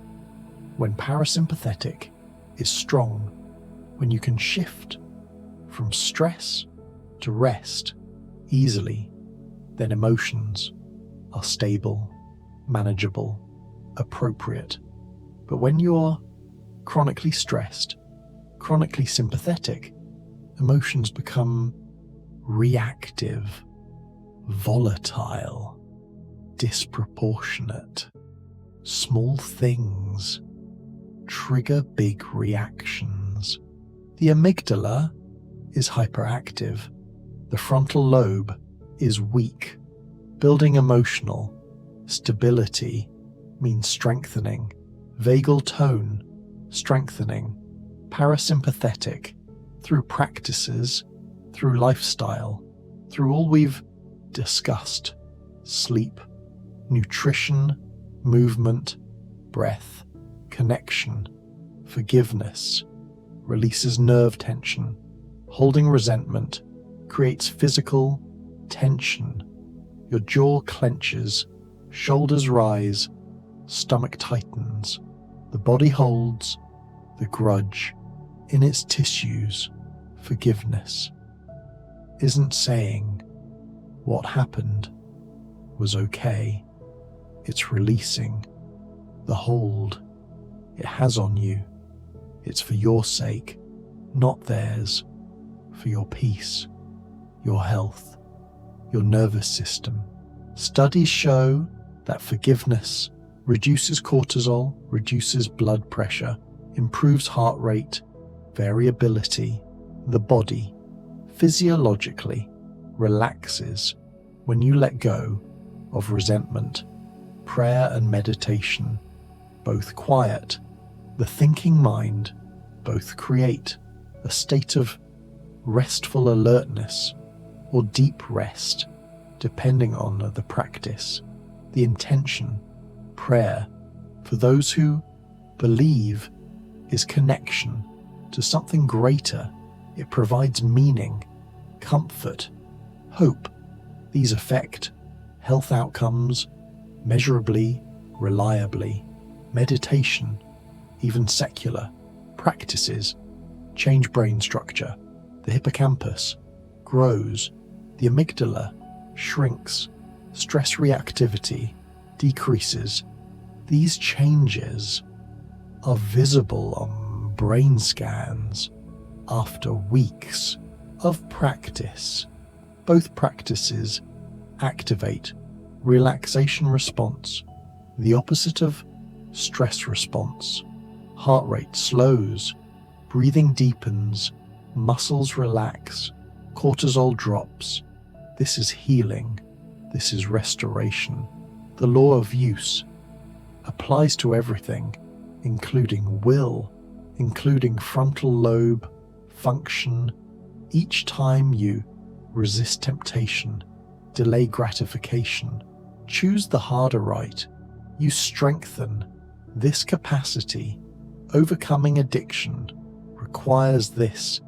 When parasympathetic is strong, when you can shift from stress to rest easily, then emotions are stable, manageable, appropriate. But when you're chronically stressed, chronically sympathetic, emotions become reactive, volatile, disproportionate. Small things trigger big reactions. The amygdala is hyperactive. The frontal lobe is weak. Building emotional stability means strengthening. Vagal tone, strengthening. Parasympathetic, through practices, through lifestyle, through all we've discussed. Sleep, nutrition, movement, breath, connection, forgiveness, releases nerve tension. Holding resentment creates physical tension. Your jaw clenches, shoulders rise, stomach tightens. The body holds the grudge In its tissues, forgiveness isn't saying what happened was okay. It's releasing the hold it has on you. It's for your sake, not theirs, for your peace, your health, your nervous system. Studies show that forgiveness reduces cortisol, reduces blood pressure, improves heart rate, variability. The body physiologically relaxes when you let go of resentment. Prayer and meditation both quiet the thinking mind, both create a state of restful alertness or deep rest, depending on the practice, the intention. Prayer, for those who believe, is connection to something greater. It provides meaning, comfort, hope. These affect health outcomes measurably, reliably. Meditation, even secular practices, change brain structure. The hippocampus grows, the amygdala shrinks, stress reactivity decreases. These changes are visible on brain scans after weeks of practice. Both practices activate relaxation response, the opposite of stress response. Heart rate slows, breathing deepens, muscles relax, cortisol drops. This is healing. This is restoration. The law of use applies to everything, including will, including frontal lobe function. Each time you resist temptation, delay gratification, choose the harder right, you strengthen this capacity. Overcoming addiction requires this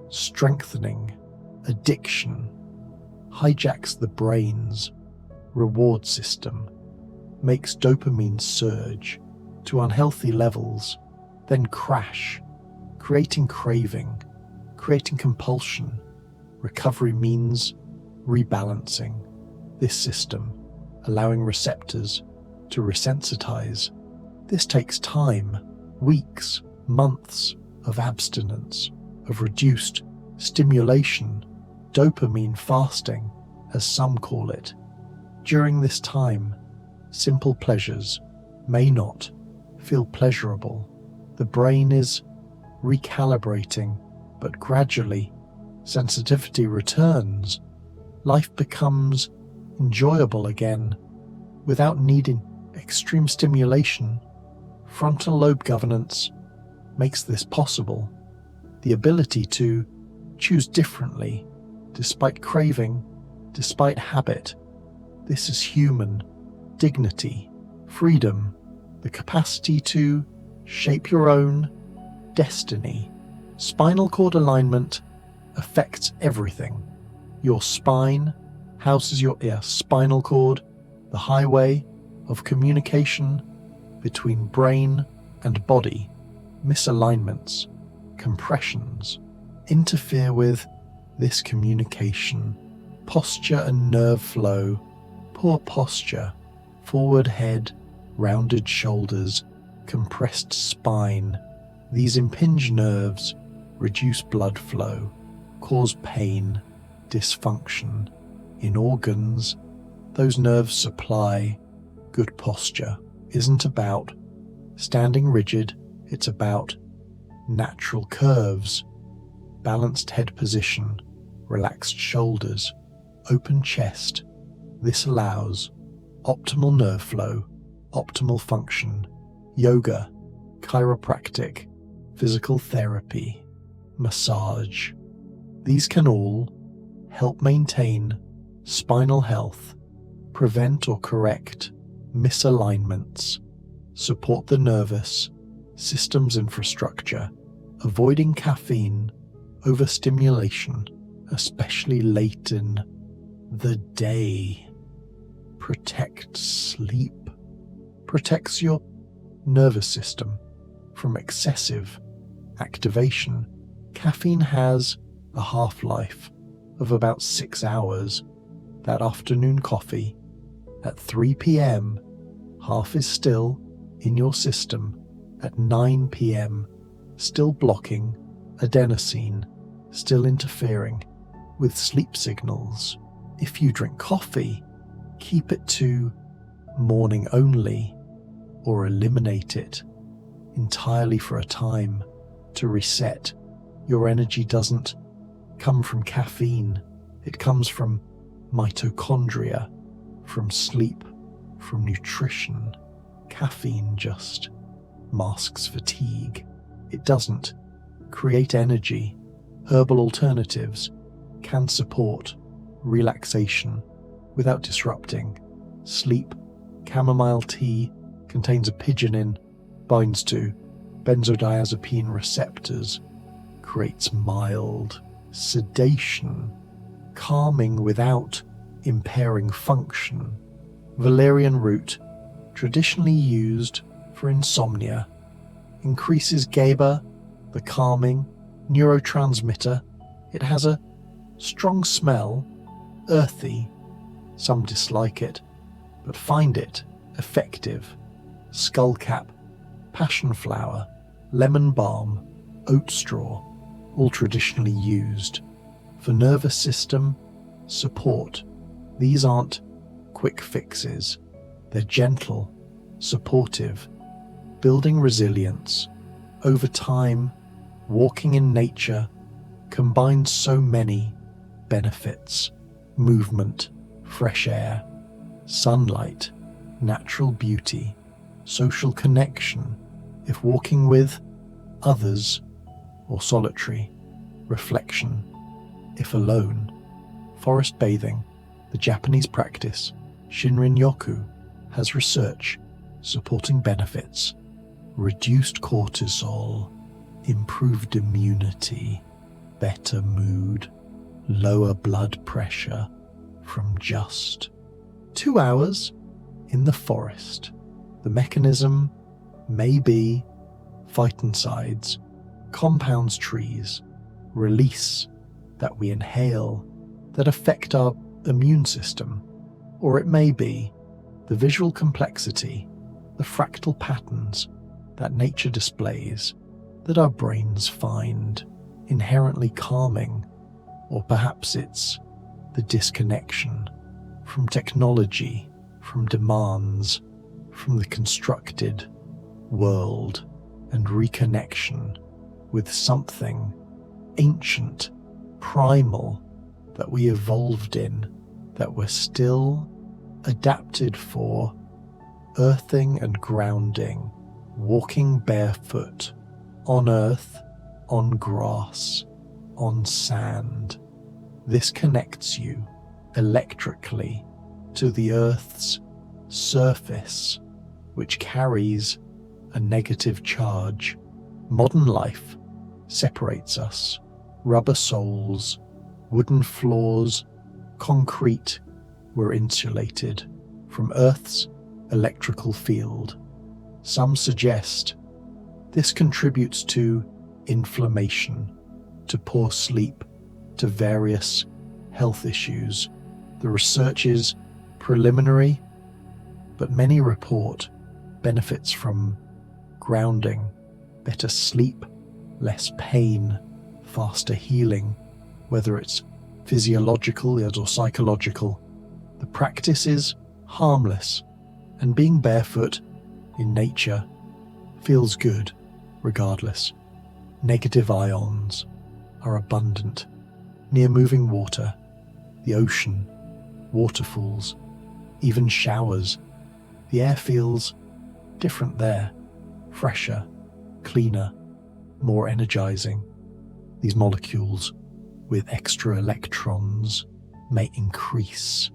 strengthening. Addiction hijacks the brain's reward system, makes dopamine surge to unhealthy levels, then crash, creating craving, creating compulsion. Recovery means rebalancing this system, allowing receptors to resensitize. This takes time, weeks, months of abstinence, of reduced stimulation, dopamine fasting, as some call it. During this time, simple pleasures may not feel pleasurable. The brain is recalibrating, but gradually sensitivity returns. Life becomes enjoyable again without needing extreme stimulation. Frontal lobe governance makes this possible. The ability to choose differently, despite craving, despite habit. This is human dignity, freedom, the capacity to shape your own destiny. Spinal cord alignment affects everything. Your spine houses your spinal cord, the highway of communication between brain and body. Misalignments, compressions interfere with this communication. Posture and nerve flow. Poor posture, forward head, rounded shoulders, compressed spine. These impinge nerves reduce blood flow, cause pain, dysfunction in organs. Those nerves supply good posture. Isn't about standing rigid, it's about natural curves, balanced head position, relaxed shoulders, open chest. This allows optimal nerve flow, optimal function. Yoga, chiropractic, physical therapy, massage. These can all help maintain spinal health, prevent or correct misalignments, support the nervous system's infrastructure, avoiding caffeine overstimulation, especially late in the day. Protect sleep, protects your nervous system from excessive activation. Caffeine has a half-life of about 6 hours. That afternoon coffee at 3 p.m, half is still in your system. At 9 p.m, still blocking adenosine, still interfering with sleep signals. If you drink coffee, keep it to morning only or eliminate it entirely for a time to reset. Your energy doesn't come from caffeine, it comes from mitochondria, from sleep, from nutrition. Caffeine just masks fatigue. It doesn't create energy. Herbal alternatives can support relaxation without disrupting sleep. Chamomile tea contains a pigeonine, binds to benzodiazepine receptors, creates mild sedation, calming without impairing function. Valerian root, traditionally used for insomnia, increases GABA, the calming neurotransmitter. It has a strong smell, earthy. Some dislike it, but find it effective. Skullcap, passion flower, lemon balm, oat straw, all traditionally used for nervous system support. These aren't quick fixes. They're gentle, supportive, building resilience. Over time, walking in nature combines so many benefits: movement, fresh air, sunlight, natural beauty, social connection, if walking with others, or solitary, reflection, if alone, forest bathing. The Japanese practice, Shinrin-yoku, has research supporting benefits: reduced cortisol, improved immunity, better mood, lower blood pressure from just 2 hours in the forest. The mechanism may be phytoncides, compounds trees release that we inhale that affect our immune system, or it may be the visual complexity, the fractal patterns that nature displays that our brains find inherently calming, or perhaps it's the disconnection from technology, from demands, from the constructed world, and reconnection with something ancient, primal, that we evolved in, that we're still adapted for: earthing and grounding, walking barefoot, on earth, on grass, on sand. This connects you electrically to the earth's surface, which carries a negative charge. Modern life separates us. Rubber soles, wooden floors, concrete. We're insulated from Earth's electrical field. Some suggest this contributes to inflammation, to poor sleep, to various health issues. The research is preliminary, but many report benefits from grounding, better sleep, less pain, faster healing, whether it's physiological or psychological. The practice is harmless, and being barefoot in nature feels good regardless. Negative ions are abundant near moving water, the ocean, waterfalls, even showers. The air feels different there, fresher, cleaner, more energizing. These molecules with extra electrons may increase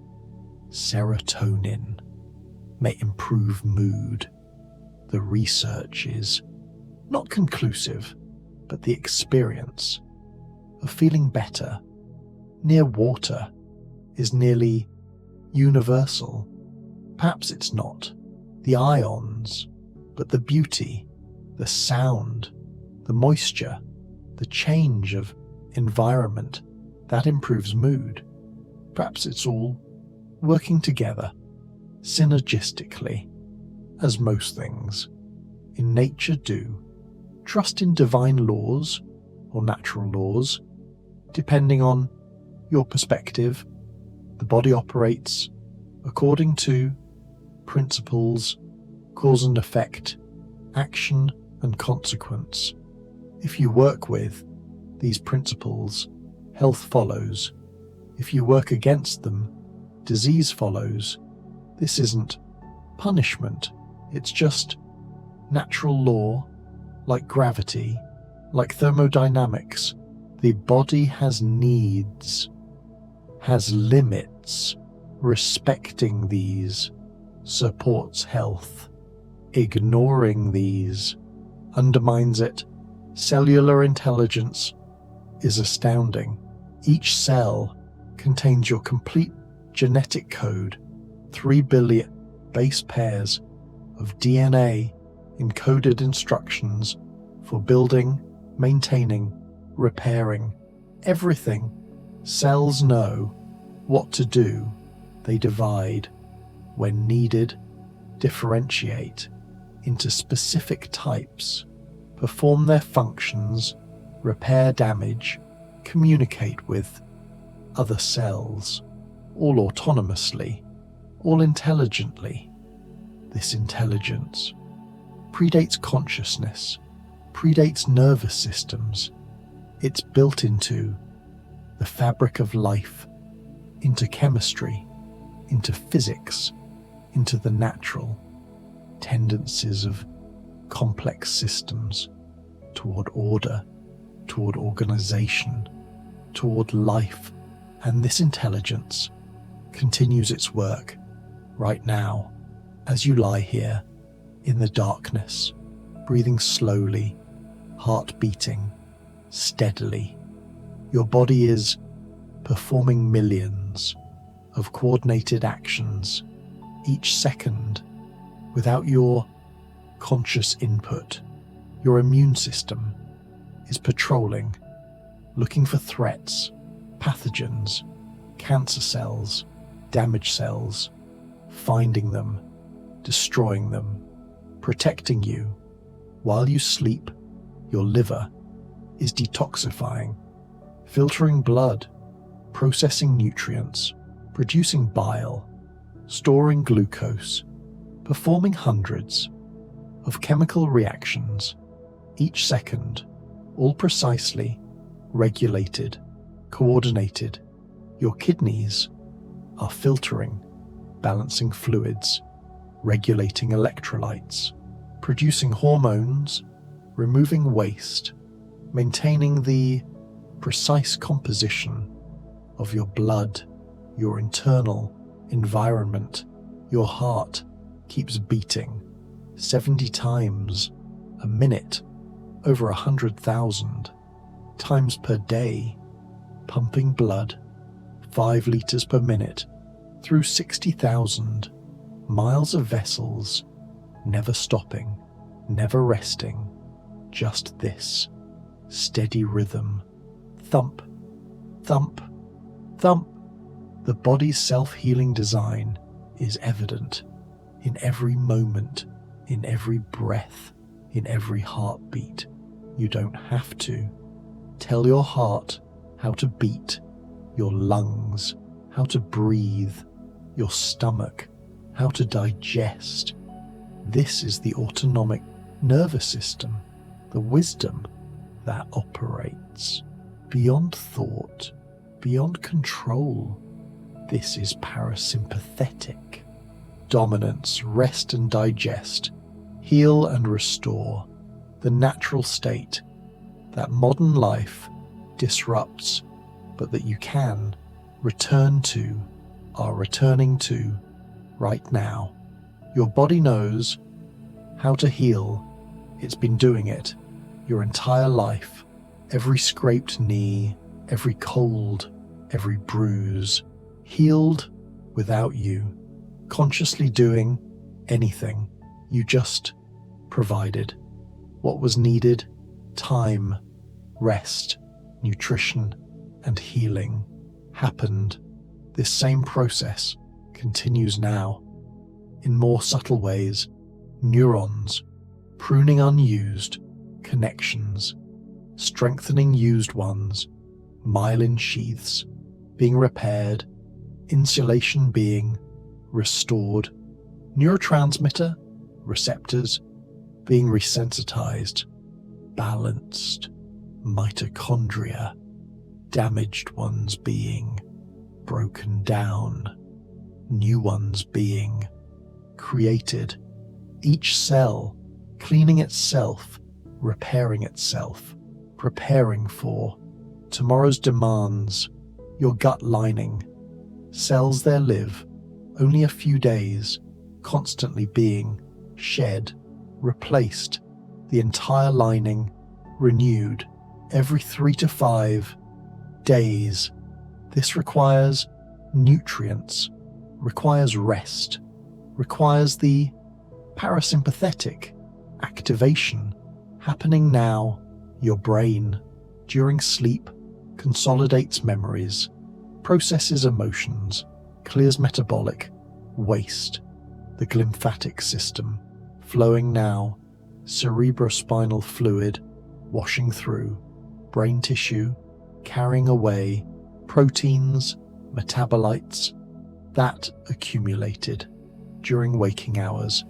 serotonin, may improve mood. The research is not conclusive, but the experience of feeling better near water is nearly universal. Perhaps it's not the ions, but the beauty, the sound, the moisture, the change of environment, that improves mood. Perhaps it's all working together, synergistically, as most things in nature do. Trust in divine laws or natural laws, depending on your perspective. The body operates according to principles, cause and effect, action and consequence. If you work with these principles, health follows. If you work against them, disease follows. This isn't punishment, it's just natural law, like gravity, like thermodynamics. The body has needs, has limits. Respecting these supports health. Ignoring these undermines it. Cellular intelligence is astounding. Each cell contains your complete genetic code, 3 billion base pairs of DNA, encoded instructions for building, maintaining, repairing everything. Cells know what to do. They divide when needed, differentiate into specific types, perform their functions, repair damage, communicate with other cells, all autonomously, all intelligently. This intelligence predates consciousness, predates nervous systems. It's built into the fabric of life, into chemistry, into physics, into the natural tendencies of complex systems toward order, toward organization, toward life. And this intelligence continues its work right now as you lie here in the darkness, breathing slowly, heart beating steadily. Your body is performing millions of coordinated actions each second without your conscious input. Your immune system is patrolling, looking for threats, pathogens, cancer cells, damaged cells, finding them, destroying them, protecting you. While you sleep, your liver is detoxifying, filtering blood, processing nutrients, producing bile, storing glucose, performing hundreds of chemical reactions each second, all precisely regulated, coordinated. Your kidneys are filtering, balancing fluids, regulating electrolytes, producing hormones, removing waste, maintaining the precise composition of your blood, your internal environment. Your heart keeps beating 70 times a minute, over 100,000 times per day, pumping blood 5 liters per minute through 60,000 miles of vessels, never stopping, never resting. Just this steady rhythm. Thump, thump, thump. The body's self-healing design is evident in every moment, in every breath, in every heartbeat. You don't have to. Tell your heart how to beat, your lungs how to breathe, your stomach how to digest. This is the autonomic nervous system, the wisdom that operates beyond thought, beyond control. This is parasympathetic. Dominance, rest and digest, heal and restore, the natural state that modern life disrupts, but that you can return to, are returning to right now. Your body knows how to heal. It's been doing it your entire life. Every scraped knee, every cold, every bruise, healed without you consciously doing anything. You just provided what was needed Time, rest, nutrition, and healing happened. This same process continues now. In more subtle ways, neurons, pruning unused connections, strengthening used ones, myelin sheaths being repaired, insulation being restored, neurotransmitter receptors being resensitized, balanced, mitochondria, damaged ones being broken down, new ones being created, each cell cleaning itself, repairing itself, preparing for tomorrow's demands. Your gut lining, cells there live only a few days, constantly being shed, replaced, the entire lining renewed every 3 to 5 days. This requires nutrients, requires rest, requires the parasympathetic activation happening now. Your brain, during sleep, consolidates memories, processes emotions, clears metabolic waste, the glymphatic system flowing now, cerebrospinal fluid washing through, brain tissue carrying away proteins, metabolites that accumulated during waking hours.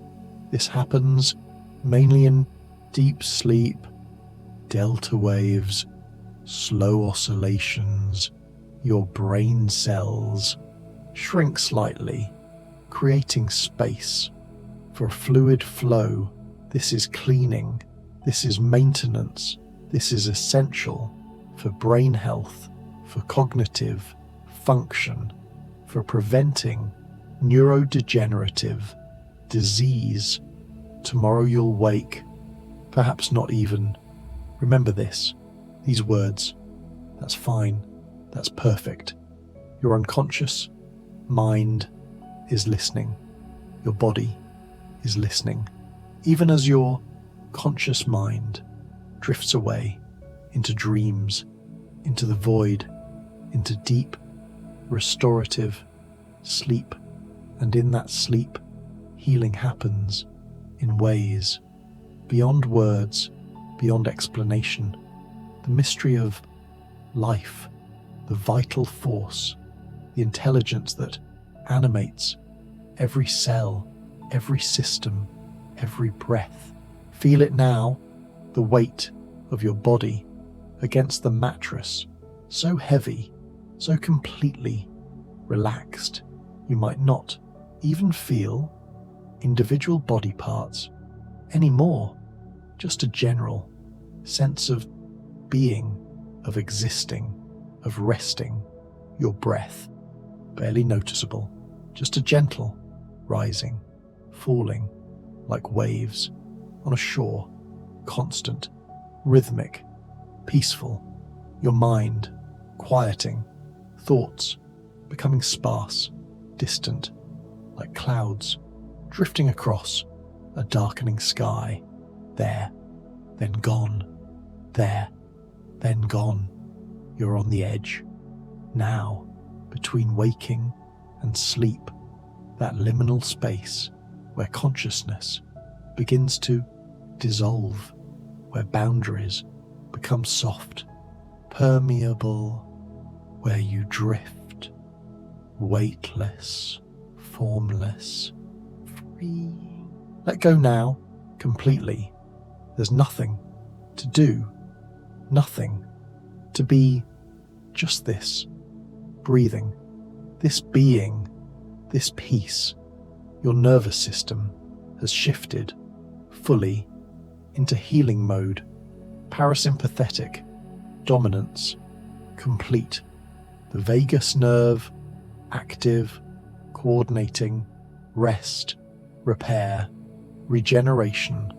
This happens mainly in deep sleep, delta waves, slow oscillations. Your brain cells shrink slightly, creating space for fluid flow. This is cleaning, this is maintenance, this is essential for brain health, for cognitive function, for preventing neurodegenerative disease. Tomorrow you'll wake, perhaps not even remember these words. That's fine, that's perfect. Your unconscious mind is listening, your body is listening, even as your conscious mind drifts away into dreams, into the void, into deep, restorative sleep. And in that sleep, healing happens in ways beyond words, beyond explanation. The mystery of life, the vital force, the intelligence that animates every cell, every system, every breath. Feel it now, the weight of your body against the mattress, so heavy, so completely relaxed, you might not even feel individual body parts anymore, just a general sense of being, of existing, of resting, your breath, barely noticeable, just a gentle rising, falling like waves on a shore, constant, rhythmic, peaceful, your mind quieting, thoughts becoming sparse, distant, like clouds drifting across a darkening sky. There, then gone. There, then gone. You're on the edge. Now, between waking and sleep, that liminal space where consciousness begins to dissolve, where boundaries become soft, permeable, where you drift, weightless, formless, free. Let go now, completely. There's nothing to do, nothing to be, just this, breathing, this being, this peace. Your nervous system has shifted fully into healing mode, parasympathetic dominance, complete. The vagus nerve, active, coordinating, rest, repair, regeneration,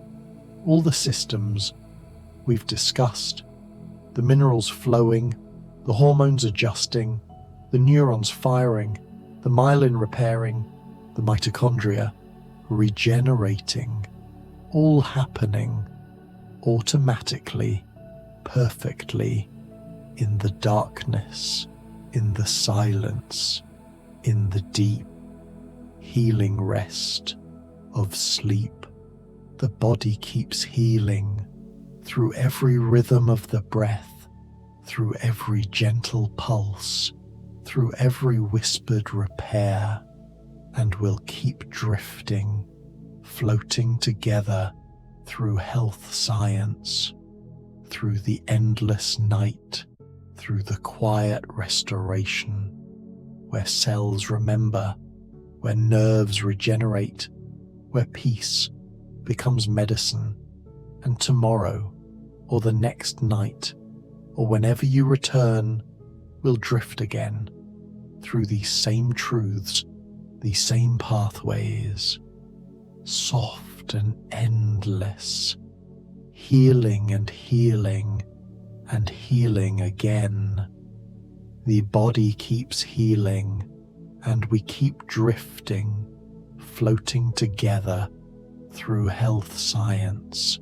all the systems we've discussed, the minerals flowing, the hormones adjusting, the neurons firing, the myelin repairing, the mitochondria regenerating, all happening automatically perfectly in the darkness, in the silence, in the deep, healing rest of sleep. The body keeps healing through every rhythm of the breath, through every gentle pulse, through every whispered repair, and will keep drifting, floating together through health science, through the endless night, through the quiet restoration, where cells remember, where nerves regenerate, where peace becomes medicine, and tomorrow, or the next night, or whenever you return, will drift again through these same truths, these same pathways, soft and endless, healing and healing and healing again. The body keeps healing, and we keep drifting, floating together through health science,